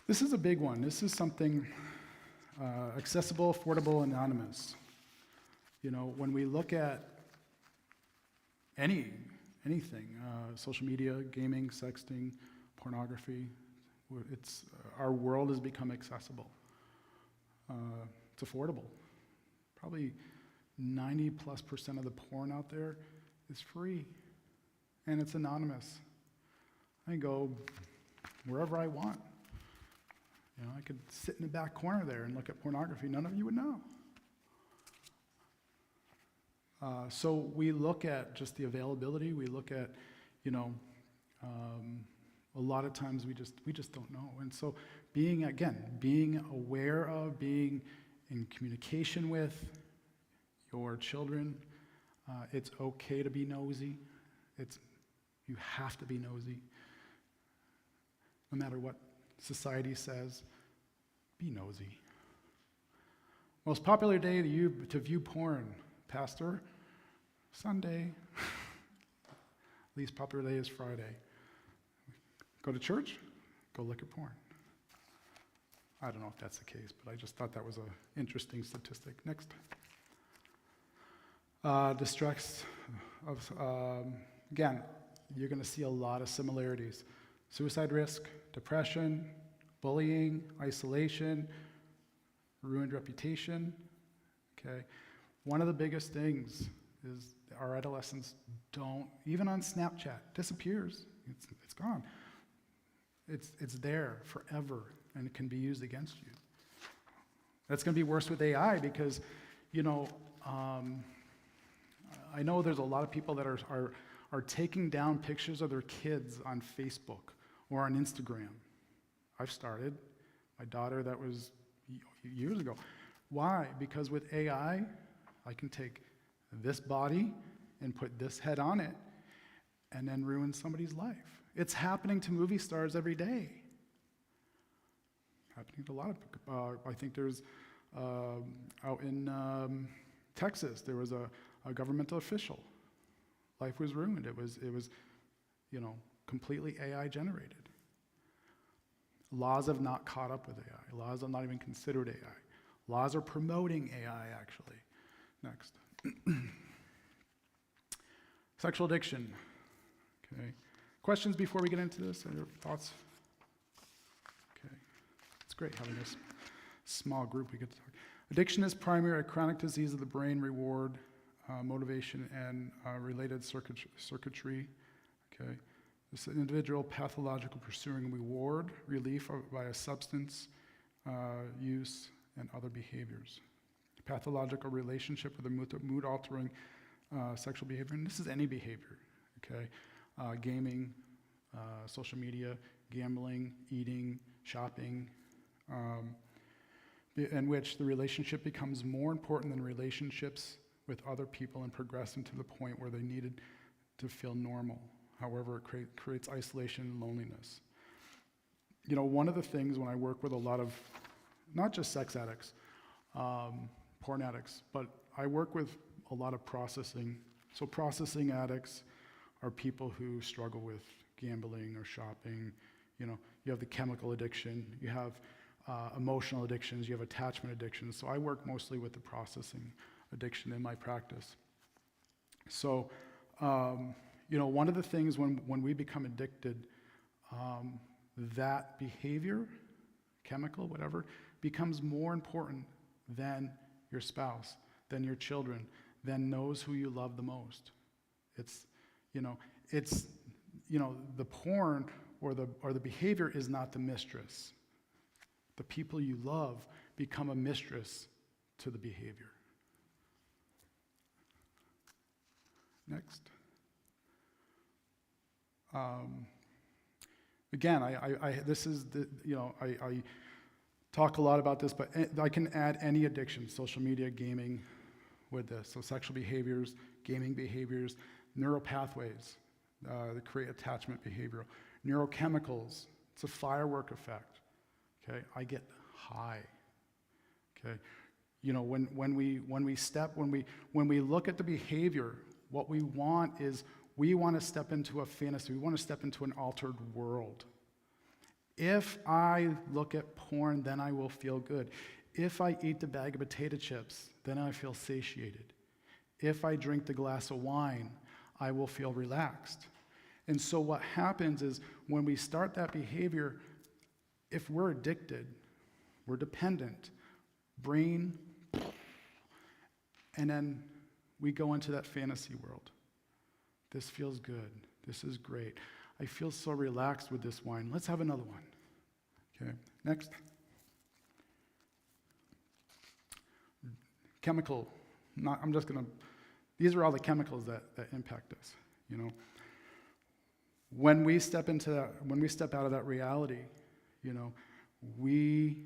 This is a big one. This is something accessible, affordable, anonymous. When we look at anything, social media, gaming, sexting, pornography, our world has become accessible. It's affordable. Probably 90+% of the porn out there is free, and it's anonymous. I can go wherever I want. I could sit in the back corner there and look at pornography. None of you would know. So we look at just the availability. We look at, a lot of times we just don't know. And so being aware of, being in communication with your children, it's okay to be nosy. You have to be nosy. No matter what society says, be nosy. Most popular day to view porn, Pastor? Sunday. Least popular day is Friday. Go to church? Go look at porn. I don't know if that's the case, but I just thought that was an interesting statistic. Next. Distress again, you're going to see a lot of similarities. Suicide risk, depression, bullying, isolation, ruined reputation. Okay. One of the biggest things is our adolescents don't, even on Snapchat, disappears. It's gone. It's there forever, and it can be used against you. That's going to be worse with AI because, I know there's a lot of people that are taking down pictures of their kids on Facebook or on Instagram. I've started. My daughter, that was years ago. Why? Because with AI, I can take this body and put this head on it and then ruin somebody's life. It's happening to movie stars every day. Happening to a lot of, I think there's, out in Texas, there was a governmental official. Life was ruined. It was, completely AI generated. Laws have not caught up with AI. Laws have not even considered AI. Laws are promoting AI, actually. Next. Sexual addiction. Okay. Questions before we get into this? Any thoughts? Okay. It's great having this small group we get to talk. Addiction is primary a chronic disease of the brain, reward, motivation, and related circuitry. Okay. This individual pathological pursuing reward, relief by a substance use, and other behaviors. Pathological relationship with a mood-altering sexual behavior, and this is any behavior, okay? Gaming, social media, gambling, eating, shopping, in which the relationship becomes more important than relationships with other people and progressing to the point where they needed to feel normal. However, it creates isolation and loneliness. You know, one of the things when I work with a lot of, not just sex addicts, porn addicts, but I work with a lot of processing. So processing addicts are people who struggle with gambling or shopping. You know, you have the chemical addiction, you have emotional addictions, you have attachment addictions. So I work mostly with the processing addiction in my practice. So, you know, one of the things when we become addicted, that behavior, chemical, whatever, becomes more important than your spouse, than your children, than those who you love the most. It's, you know, the porn or the behavior is not the mistress. The people you love become a mistress to the behavior. Next. Again, this is the, you know, I talk a lot about this, but I can add any addiction, social media, gaming, with this. So sexual behaviors, gaming behaviors, neural pathways that create attachment behavioral, neurochemicals. It's a firework effect. Okay, I get high. Okay, you know, when we look at the behavior, what we want is we want to step into a fantasy. We want to step into an altered world. If I look at porn, then I will feel good. If I eat the bag of potato chips, then I feel satiated. If I drink the glass of wine, I will feel relaxed. And so what happens is when we start that behavior, if we're addicted, we're dependent, brain, and then we go into that fantasy world. This feels good. This is great. I feel so relaxed with this wine. Let's have another one. Okay, next. Chemical. These are all the chemicals that impact us, you know. When we step out of that reality, you know, we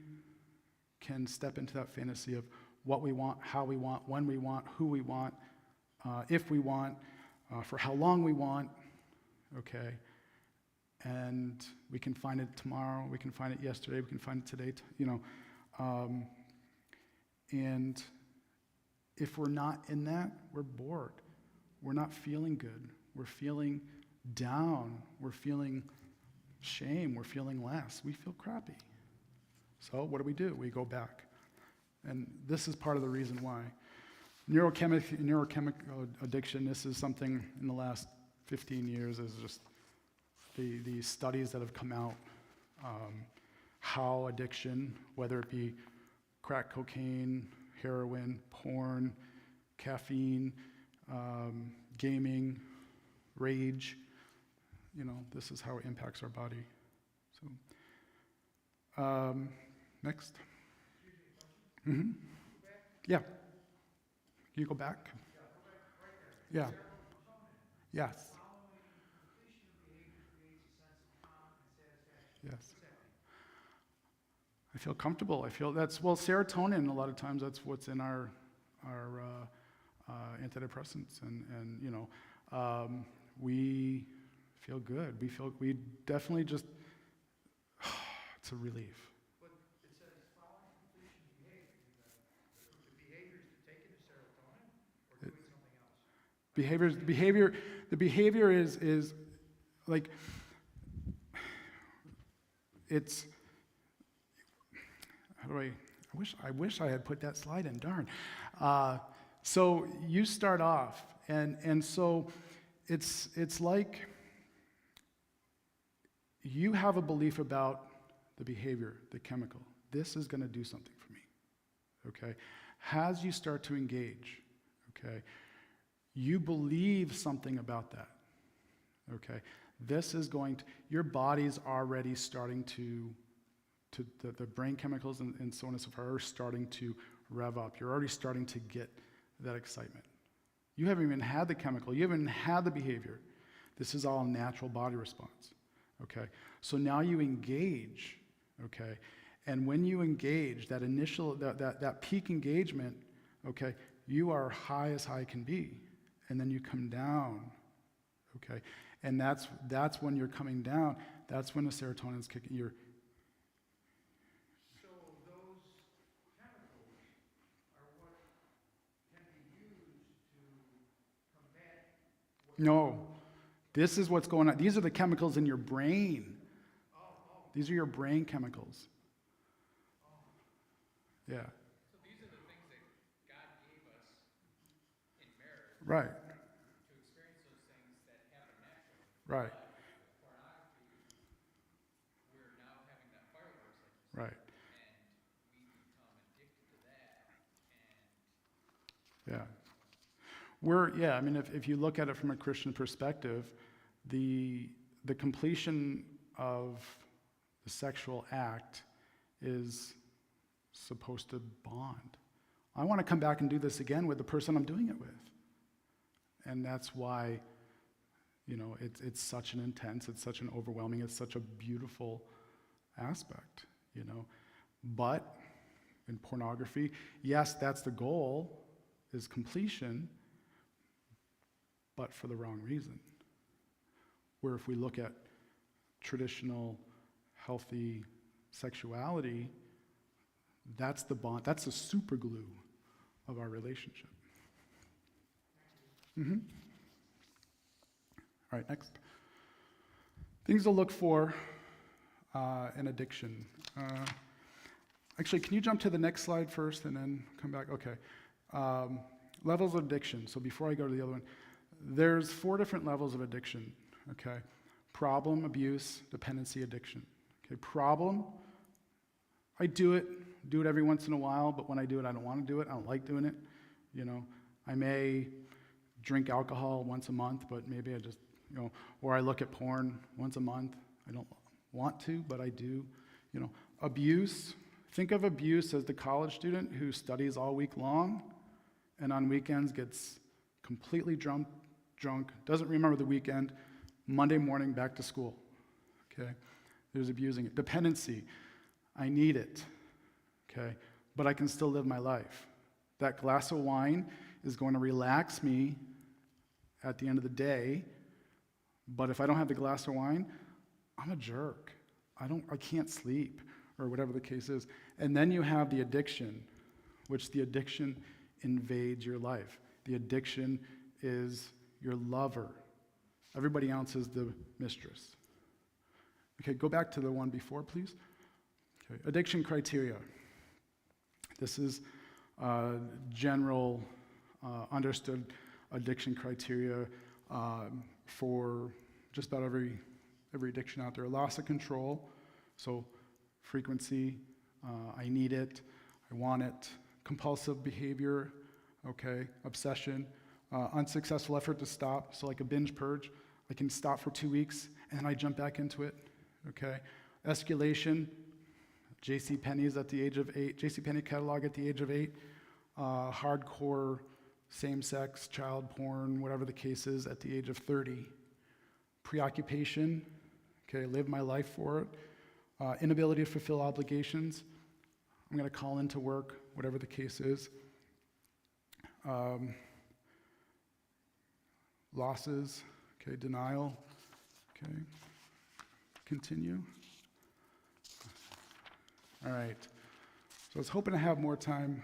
can step into that fantasy of what we want, how we want, when we want, who we want, if we want, for how long we want, okay? And we can find it tomorrow, we can find it yesterday, we can find it today, you know. And if we're not in that, we're bored. We're not feeling good. We're feeling down. We're feeling shame. We're feeling less. We feel crappy. So what do? We go back. And this is part of the reason why. Neurochemical addiction, this is something in the last 15 years is just the studies that have come out, how addiction, whether it be crack cocaine, heroin, porn, caffeine, gaming, rage, you know, this is how it impacts our body. So, next. Mm-hmm. Yeah. Can you go back? Yeah. Yes. Yes. I feel comfortable. I feel serotonin, a lot of times that's what's in our antidepressants, and you know, we feel good. We definitely just, it's a relief. But it says following completion behavior. The behavior is to take in the serotonin or doing something else. The behavior is like, it's, I wish I had put that slide in, darn. So you start off, and so it's like you have a belief about the behavior, the chemical. This is going to do something for me, okay? As you start to engage, okay, you believe something about that, okay? This is going to, your body's already starting to the brain chemicals and so on and so forth are starting to rev up. You're already starting to get that excitement. You haven't even had the chemical. You haven't even had the behavior. This is all a natural body response, okay? So now you engage, okay? And when you engage, that initial, that peak engagement, okay, you are high as high can be. And then you come down, okay? And that's when you're coming down. That's when the serotonin's kicking. So those chemicals are what can be used to combat what... No, this is what's going on. These are the chemicals in your brain. These are your brain chemicals. Yeah. So these are the things that God gave us in marriage Right, to experience those things that happen naturally. right, But with pornography, we're now having that fireworks, like you said, right. and we become addicted to that. And Yeah. I mean, if you look at it from a Christian perspective, the completion of the sexual act is supposed to bond. I want to come back and do this again with the person I'm doing it with. And that's why, it's such an intense, it's such an overwhelming, it's such a beautiful aspect, But in pornography, yes, that's the goal, is completion, but for the wrong reason. Where if we look at traditional, healthy sexuality, that's the bond, that's the super glue of our relationship. Mm-hmm. All right, next. Things to look for in addiction. Actually, can you jump to the next slide first and then come back? Okay. Levels of addiction. So before I go to the other one, there's 4 different levels of addiction, okay? Problem, abuse, dependency, addiction. Okay, problem, I do it every once in a while, but when I do it, I don't want to do it. I don't like doing it. I may drink alcohol once a month, but maybe I just, or I look at porn once a month. I don't want to, but I do. Abuse, think of abuse as the college student who studies all week long and on weekends gets completely drunk, doesn't remember the weekend, Monday morning back to school, okay? There's abusing it. Dependency, I need it, okay? But I can still live my life. That glass of wine is going to relax me at the end of the day, but if I don't have the glass of wine, I'm a jerk. I can't sleep, or whatever the case is. And then you have the addiction, which the addiction invades your life. The addiction is your lover. Everybody else is the mistress. Okay, go back to the one before, please. Okay, addiction criteria. This is general understood addiction criteria for just about every addiction out there. Loss of control, so frequency, I need it, I want it. Compulsive behavior, okay, obsession, unsuccessful effort to stop, so like a binge purge, I can stop for 2 weeks and then I jump back into it, okay. Escalation, JCPenney's at the age of 8, JCPenney catalog at the age of 8, hardcore same-sex, child porn, whatever the case is, at the age of 30. Preoccupation, okay, live my life for it. Inability to fulfill obligations, I'm going to call into work, whatever the case is. Losses, okay, denial, okay. Continue. All right. So I was hoping to have more time.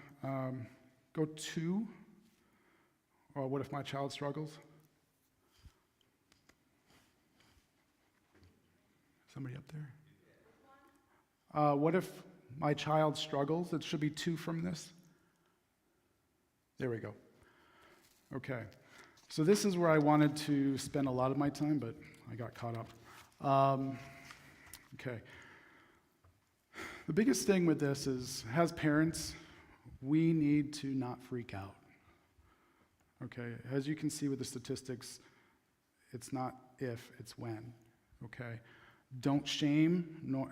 Go 2. Or what if my child struggles? Somebody up there? What if my child struggles? It should be 2 from this. There we go. Okay. So this is where I wanted to spend a lot of my time, but I got caught up. Okay. The biggest thing with this is, as parents, we need to not freak out. Okay. As you can see with the statistics, it's not if, it's when. Okay. Don't shame, nor,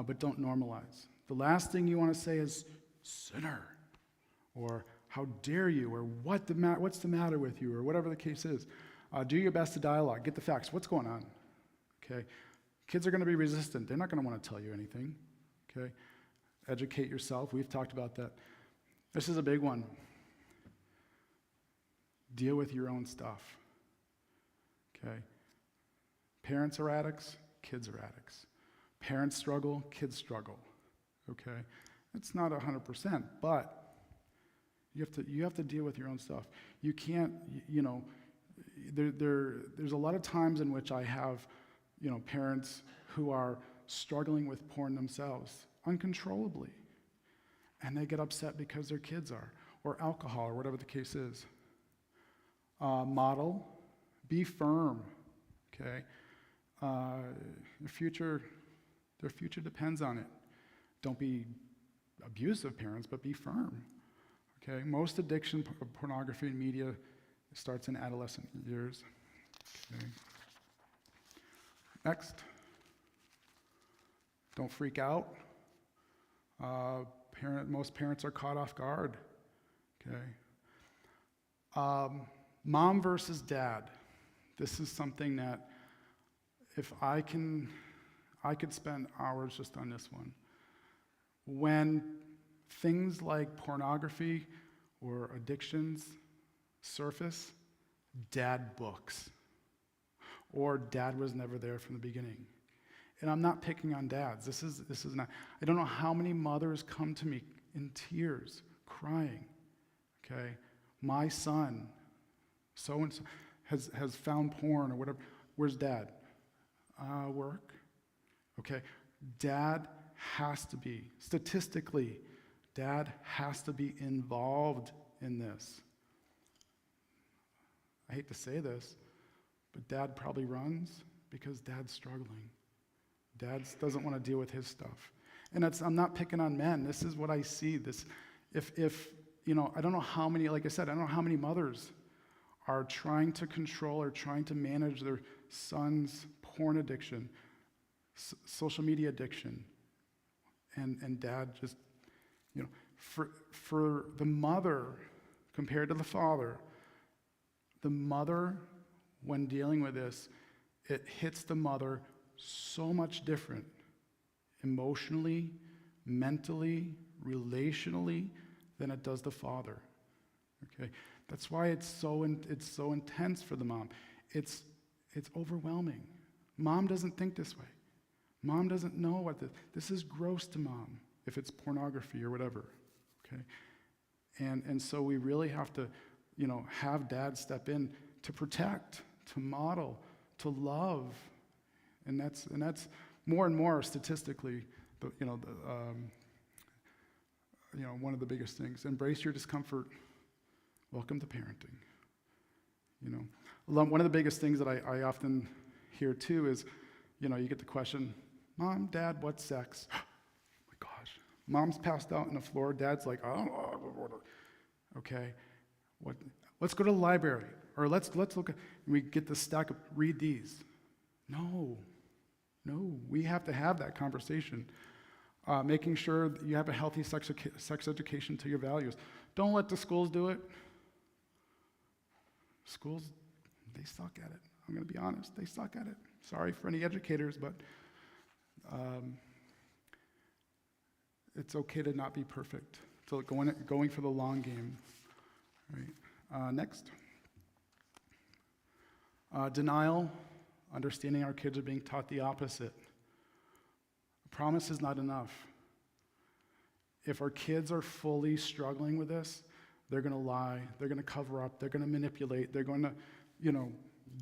but don't normalize. The last thing you want to say is sinner, or how dare you, or what's the matter with you, or whatever the case is. Do your best to dialogue. Get the facts. What's going on? Okay? Kids are going to be resistant. They're not going to want to tell you anything. Okay? Educate yourself. We've talked about that. This is a big one. Deal with your own stuff. Okay? Parents are addicts. Kids are addicts. Parents struggle. Kids struggle. Okay? It's not 100%, but you have to deal with your own stuff. You can't, there's a lot of times in which I have, parents who are struggling with porn themselves uncontrollably, and they get upset because their kids are, or alcohol, or whatever the case is. Model, be firm, okay? Their future depends on it. Don't be abusive parents, but be firm, okay? Most addiction of pornography and media starts in adolescent years. Okay. Next. Don't freak out. Most parents are caught off guard. Okay. Mom versus dad. This is something that if I could spend hours just on this one. When things like pornography or addictions surface, dad books, or dad was never there from the beginning. And I'm not picking on dads. This is not. I don't know how many mothers come to me in tears, crying. Okay, my son, so and so, has found porn or whatever. Where's dad? Work. Okay, dad has to be, statistically, dad has to be involved in this. I hate to say this, but dad probably runs because dad's struggling. Dad doesn't want to deal with his stuff. And I'm not picking on men. This is what I see. If I don't know how many, like I said, I don't know how many mothers are trying to control or trying to manage their son's porn addiction, social media addiction, and dad just, for the mother compared to the father, the mother, when dealing with this, it hits the mother so much different emotionally, mentally, relationally than it does the father. Okay, that's why it's so intense for the mom. It's overwhelming. Mom doesn't think this way. Mom doesn't know what this is. Gross to mom if it's pornography or whatever. Okay, and so we really have to, have dad step in to protect, to model, to love. And that's more and more statistically, one of the biggest things. Embrace your discomfort. Welcome to parenting. One of the biggest things that I often hear too is, you get the question, Mom, Dad, what's sex? Oh my gosh. Mom's passed out on the floor. Dad's like, I don't know. Okay. Let's go to the library, or let's look at. We get the stack of read these. No, we have to have that conversation. Making sure that you have a healthy sex education to your values. Don't let the schools do it. Schools, they suck at it. I'm going to be honest, they suck at it. Sorry for any educators, but it's okay to not be perfect. So going for the long game. Right. Next. Denial. Understanding our kids are being taught the opposite. A promise is not enough. If our kids are fully struggling with this, they're going to lie, they're going to cover up, they're going to manipulate, they're going to,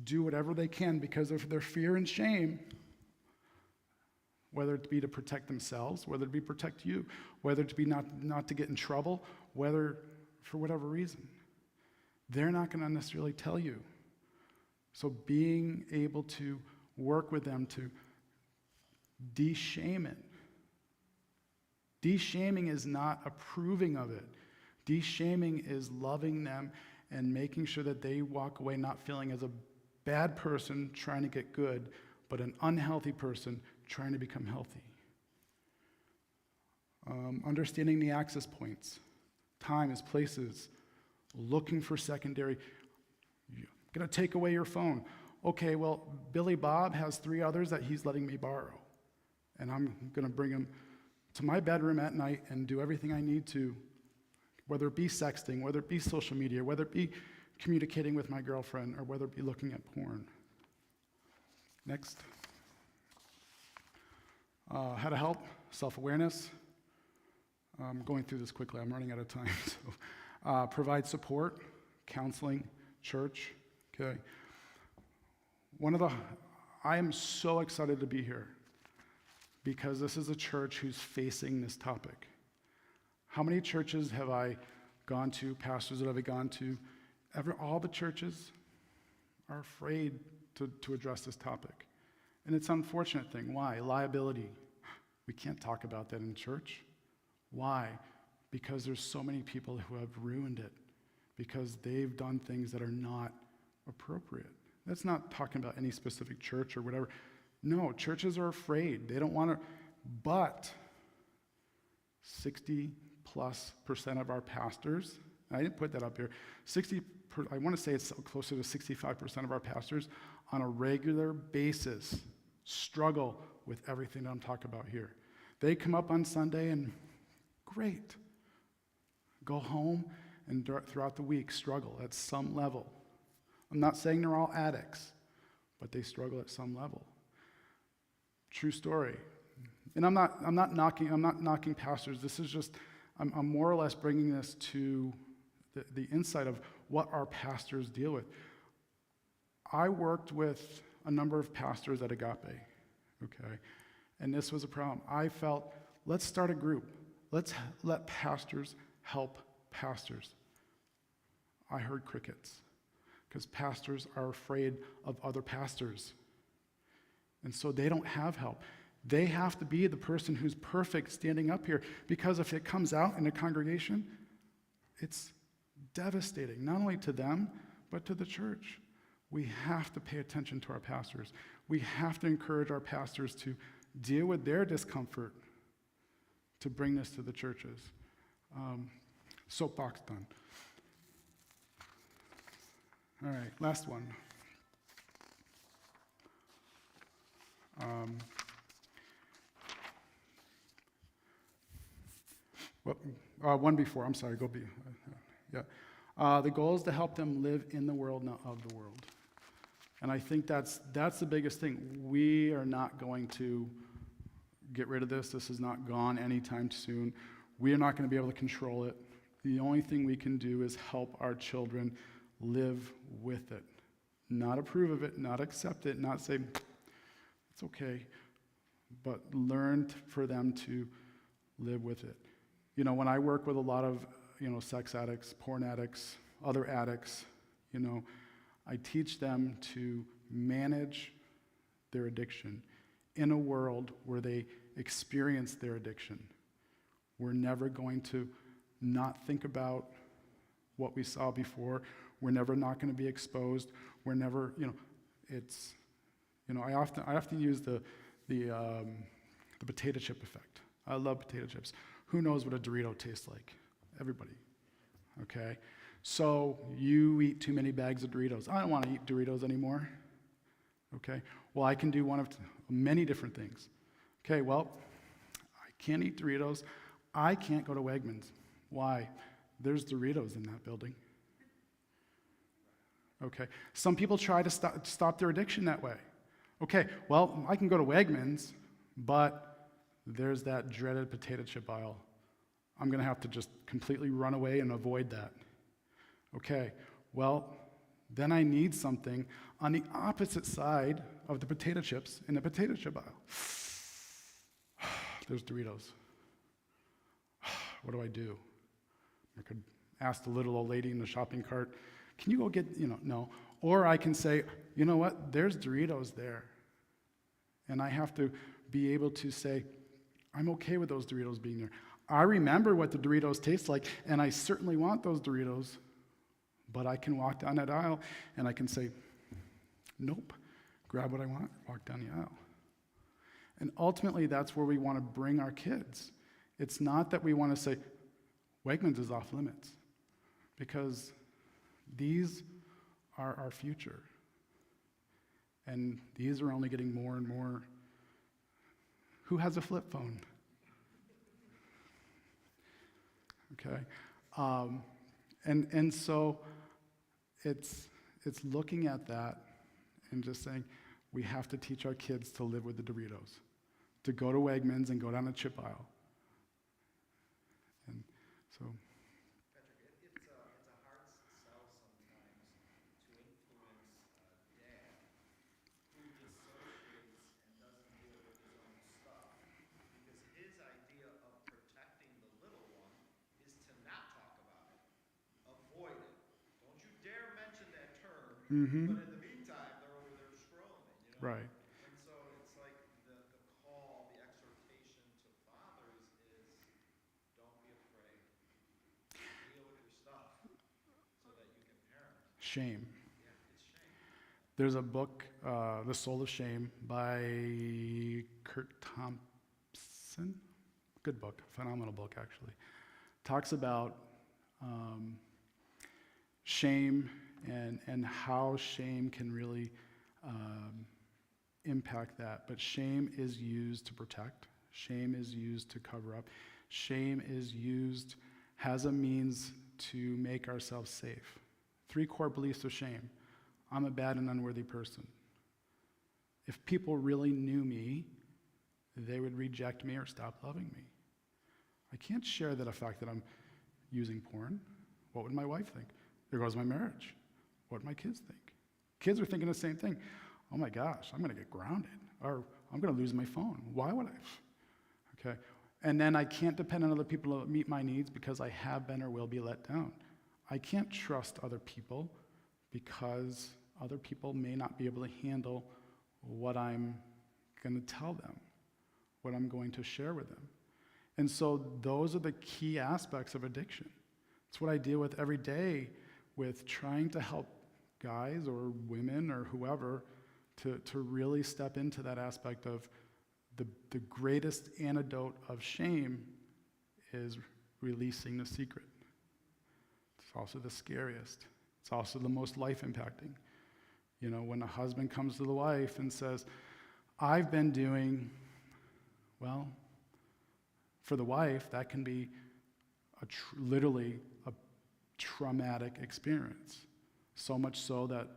do whatever they can because of their fear and shame, whether it be to protect themselves, whether it be protect you, whether it be not to get in trouble, whether for whatever reason. They're not going to necessarily tell you. So being able to work with them to de-shame it. De-shaming is not approving of it. De-shaming is loving them and making sure that they walk away not feeling as a bad person trying to get good, but an unhealthy person trying to become healthy. Understanding the access points, times, places, looking for secondary. You're going to take away your phone. Okay, well, Billy Bob has 3 others that he's letting me borrow. And I'm going to bring them to my bedroom at night and do everything I need to, whether it be sexting, whether it be social media, whether it be communicating with my girlfriend, or whether it be looking at porn. Next. How to help, self-awareness. I'm going through this quickly, I'm running out of time. So, provide support, counseling, church, okay. I am so excited to be here because this is a church who's facing this topic. How many churches have I gone to, pastors that I've gone to? All the churches are afraid to address this topic. And it's an unfortunate thing. Why? Liability. We can't talk about that in church. Why? Because there's so many people who have ruined it because they've done things that are not appropriate. That's not talking about any specific church or whatever. No, churches are afraid. They don't want to, but 60+% of our pastors, I didn't put that up here, I want to say it's closer to 65% of our pastors on a regular basis struggle with everything that I'm talking about here. They come up on Sunday and great. Go home and throughout the week struggle at some level. I'm not saying they're all addicts, but they struggle at some level. True story. And I'm not knocking pastors. This is just, I'm more or less bringing this to the insight of what our pastors deal with. I worked with a number of pastors at Agape, okay? And this was a problem. I felt, let's start a group. Let's let pastors help pastors. I heard crickets because pastors are afraid of other pastors. And so they don't have help. They have to be the person who's perfect standing up here because if it comes out in a congregation, it's devastating, not only to them, but to the church. We have to pay attention to our pastors. We have to encourage our pastors to deal with their discomfort to bring this to the churches. Soapbox done. All right, last one. One before, I'm sorry, the goal is to help them live in the world, not of the world. And I think that's the biggest thing. We are not going to get rid of this. This is not gone anytime soon. We are not going to be able to control it. The only thing we can do is help our children live with it. Not approve of it, not accept it, not say, it's okay, but learn for them to live with it. You know, when I work with a lot of, sex addicts, porn addicts, other addicts, I teach them to manage their addiction in a world where they experience their addiction. We're never going to not think about what we saw before. We're never not going to be exposed. We're never, I often use the potato chip effect. I love potato chips. Who knows what a Dorito tastes like? Everybody, okay? So you eat too many bags of Doritos. I don't want to eat Doritos anymore, okay? Well, I can do one of many different things. Okay, well, I can't eat Doritos. I can't go to Wegmans. Why? There's Doritos in that building. Okay, some people try to stop their addiction that way. Okay, well, I can go to Wegmans, but there's that dreaded potato chip aisle. I'm going to have to just completely run away and avoid that. Okay, well, then I need something on the opposite side of the potato chips in the potato chip aisle. There's Doritos. What do I do? I could ask the little old lady in the shopping cart, can you go get, no. Or I can say, you know what, there's Doritos there. And I have to be able to say, I'm okay with those Doritos being there. I remember what the Doritos taste like, and I certainly want those Doritos, but I can walk down that aisle and I can say, nope, grab what I want, walk down the aisle. And ultimately, that's where we want to bring our kids, It's not that we want to say Wegmans is off limits, because these are our future. And these are only getting more and more. Who has a flip phone? Okay. And so it's looking at that and just saying, we have to teach our kids to live with the Doritos, to go to Wegmans and go down a chip aisle. And so, Patrick, it's a hard sell sometimes to influence a dad who dissociates and doesn't deal with his own stuff, because his idea of protecting the little one is to not talk about it, avoid it. Don't you dare mention that term, but in the meantime, they're over there scrolling, right. And so it's like the call, the exhortation to fathers is, don't be afraid. Deal with your stuff so that you can parent. Shame. Yeah, it's shame. There's a book, The Soul of Shame, by Kurt Thompson. Good book, phenomenal book, actually. Talks about shame and how shame can really impact that. But shame is used to protect. Shame is used to cover up. Shame is used as a means to make ourselves safe. 3 core beliefs of shame. I'm a bad and unworthy person. If people really knew me, they would reject me or stop loving me. I can't share the fact that I'm using porn. What would my wife think? There goes my marriage. What would my kids think? Kids are thinking the same thing. Oh my gosh, I'm going to get grounded, or I'm going to lose my phone. Why would I? Okay. And then I can't depend on other people to meet my needs because I have been or will be let down. I can't trust other people because other people may not be able to handle what I'm going to tell them, what I'm going to share with them. And so those are the key aspects of addiction. It's what I deal with every day with trying to help guys or women or whoever to really step into that aspect of the greatest antidote of shame is releasing the secret. It's also the scariest. It's also the most life-impacting. You know, when a husband comes to the wife and says, I've been doing, well, for the wife, that can be literally a traumatic experience. So much so that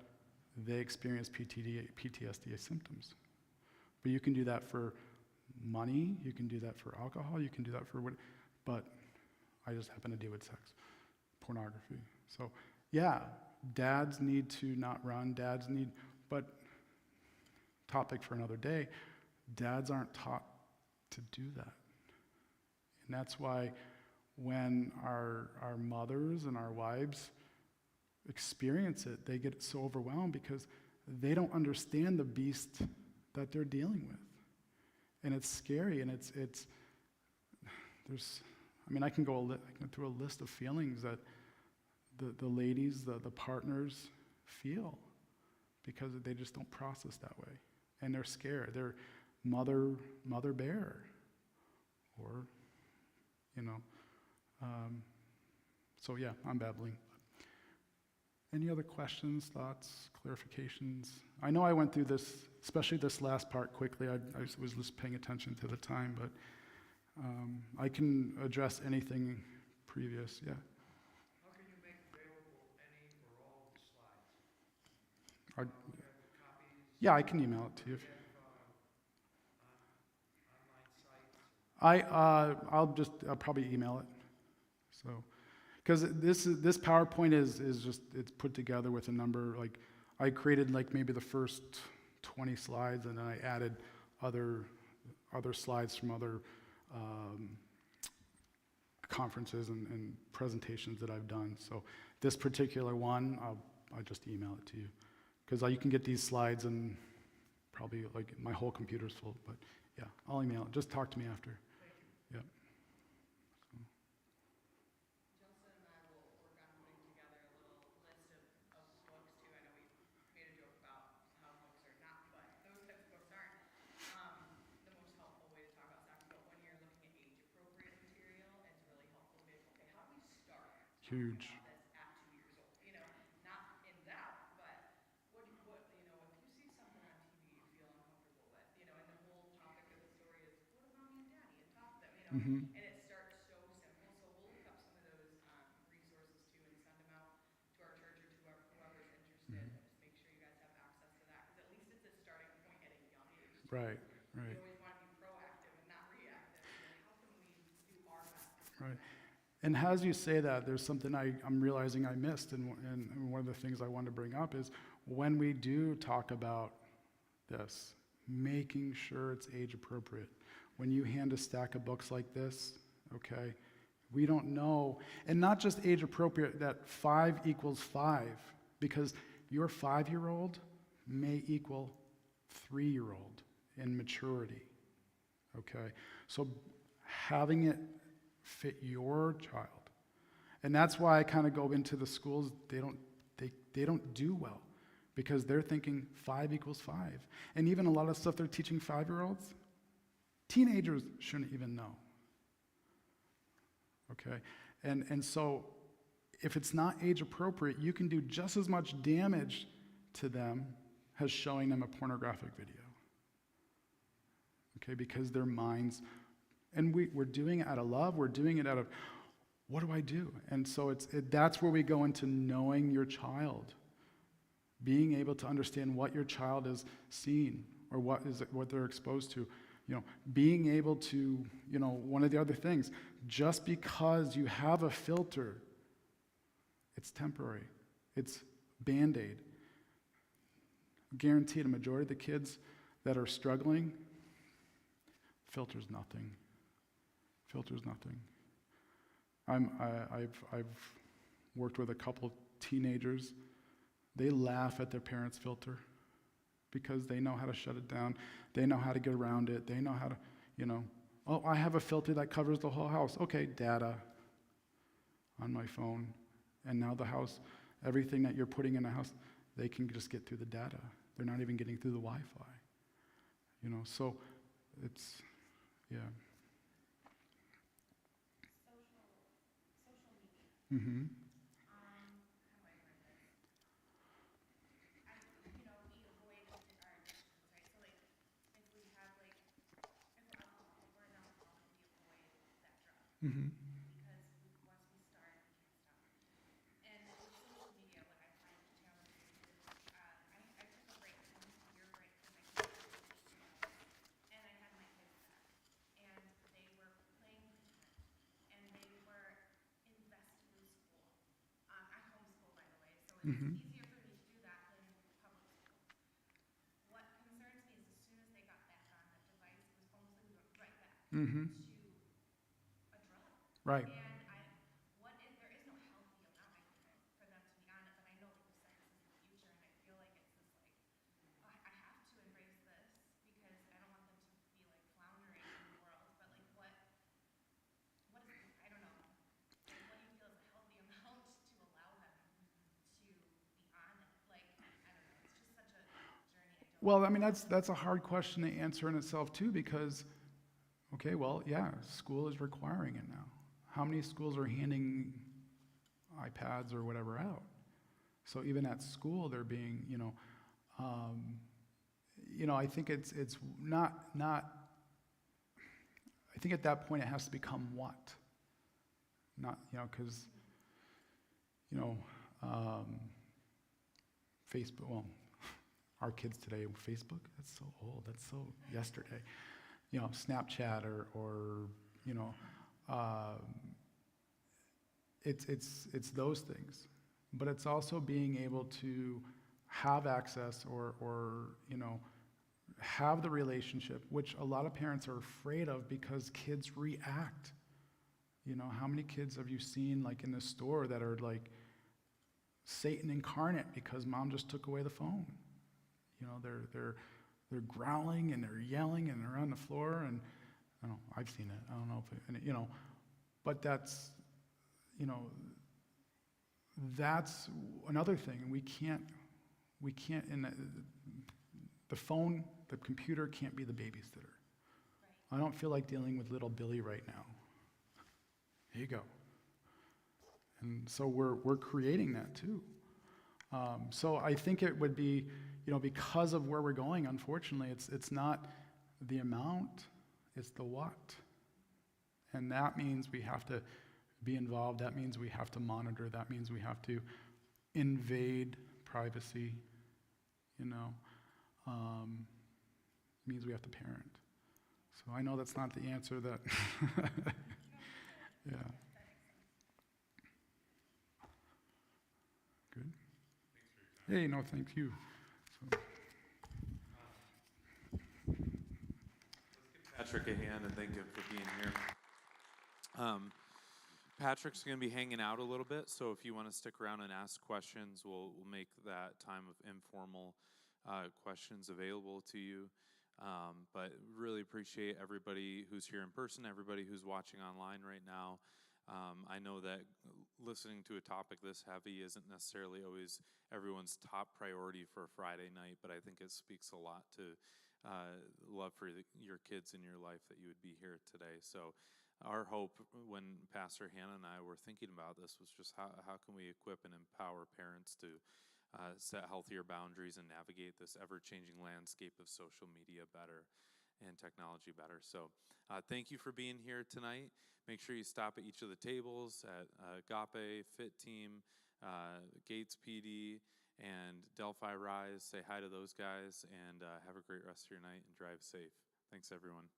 they experience PTSD symptoms. But you can do that for money, you can do that for alcohol, you can do that for what, but I just happen to deal with sex, pornography. So yeah, dads need to not run, but topic for another day, dads aren't taught to do that. And that's why when our mothers and our wives experience it, they get so overwhelmed because they don't understand the beast that they're dealing with. And it's scary, and I can go through a list of feelings that the ladies, the partners feel because they just don't process that way. And they're scared. They're mother bear. Or, so yeah, I'm babbling. Any other questions, thoughts, clarifications? I know I went through this, especially this last part quickly. I was just paying attention to the time, but I can address anything previous, yeah. How can you make available any or all of the slides? Are- Do you have copies? Yeah, I can email it to you. Do you have online sites? I'll probably email it. So, because this PowerPoint is just, it's put together with a number, like, I created like maybe the first 20 slides, and then I added other slides from other conferences and presentations that I've done. So this particular one, I'll just email it to you. Because you can get these slides and probably like my whole computer's full, but yeah, I'll email it. Just talk to me after. Yeah. Justin and I will work on putting together a little list of books too. I know we made a joke about how books are not, but those types of books aren't the most helpful way to talk about sex. But when you're looking at age-appropriate Huge. That's at 2 years old, you know, not in doubt, but what, you know, if you see something on TV you feel uncomfortable with, you know, and the whole topic of the story is go to mommy and daddy and talk to them, you know, Mm-hmm. and it starts so simple. So we'll look up some of those resources too and send them out to our church or to whoever's interested, and just make sure you guys have access to that, because at least it's a starting point at a young age. Too. Right, We right, always want to be proactive and not reactive. And how can we do our best? right. And as you say that, there's something I'm realizing I missed, and one of the things I wanted to bring up is when we do talk about this, making sure it's age appropriate. When you hand a stack of books like this, okay, we don't know, and not just age appropriate that 5 equals 5, because your 5-year-old may equal 3-year-old in maturity, okay? So having it fit your child. And that's why I kind of go into the schools, they don't do well, because they're thinking 5 equals 5. And even a lot of stuff they're teaching 5-year-olds, teenagers shouldn't even know. Okay? And so if it's not age appropriate, you can do just as much damage to them as showing them a pornographic video. Okay? Because their minds, and we're doing it out of love, we're doing it out of, what do I do? And so that's where we go into knowing your child, being able to understand what your child is seeing or what they're exposed to. You know, being able to, you know, one of the other things, just because you have a filter, it's temporary. It's Band-Aid. Guaranteed a majority of the kids that are struggling, filter's nothing. Filter's nothing. I've worked with a couple teenagers. They laugh at their parents' filter because they know how to shut it down. They know how to get around it. They know how to, you know, oh, I have a filter that covers the whole house. Okay, data on my phone. And now the house, everything that you're putting in the house, they can just get through the data. They're not even getting through the Wi-Fi. You know, so it's, yeah. Social media. Mm-hmm. How do I word this? You know, we avoid our addictions, right? So like, if we have like, if we're an alcoholic, we avoid that drug. Mm-hmm. Because once we start, we can't stop. And with social media, what I find challenging is, I took a break, a year break from my kids, and I had my kids back. And they were playing pretend, and they were invested in school. I homeschool, by the way, so it's Mm-hmm. easier for me to do that than public school. What concerns me is as soon as they got back on the device, it was almost like we went right back Mm-hmm. to a drug. Right. And there is no healthy amount, I think, for them to be on it, but I know, like you said, this is the future, and I feel like it's this, like, oh, I have to embrace this, because I don't want them to be, like, floundering in the world, but, like, what is, I don't know, like, what do you feel is a healthy amount to allow them to be on it? Like, I don't know, it's just such a journey I don't. Well, I mean, that's a hard question to answer in itself, too, because, okay, well, yeah, school is requiring it now. How many schools are handing iPads or whatever out? So even at school, they're being, I think it's not, I think at that point it has to become what? Not, because, Facebook, well, our kids today, Facebook, that's so old, that's so yesterday. Snapchat or it's those things, but it's also being able to have access or have the relationship, which a lot of parents are afraid of because kids react. How many kids have you seen like in the store that are like Satan incarnate because mom just took away the phone? They're growling and they're yelling and they're on the floor, and I've seen it. I don't know if but that's that's another thing. We can't in the phone, the computer can't be the babysitter. Right. I don't feel like dealing with little Billy right now. Here you go. And so we're creating that too. So I think it would be, because of where we're going, unfortunately, it's not the amount, it's the what. And that means we have to be involved. That means we have to monitor. That means we have to invade privacy, means we have to parent. So I know that's not the answer that, yeah. Good. Hey, no, thank you. So, Patrick a hand and thank him for being here. Patrick's going to be hanging out a little bit, so if you want to stick around and ask questions, we'll make that time of informal questions available to you. But really appreciate everybody who's here in person, everybody who's watching online right now. I know that listening to a topic this heavy isn't necessarily always everyone's top priority for a Friday night, but I think it speaks a lot to love for your kids in your life that you would be here today. So our hope when Pastor Hannah and I were thinking about this was just how can we equip and empower parents to set healthier boundaries and navigate this ever-changing landscape of social media better and technology better. So thank you for being here tonight. Make sure you stop at each of the tables at Agape, Fit Team, Gates PD, and Delphi Rise. Say hi to those guys, and have a great rest of your night and drive safe. Thanks, everyone.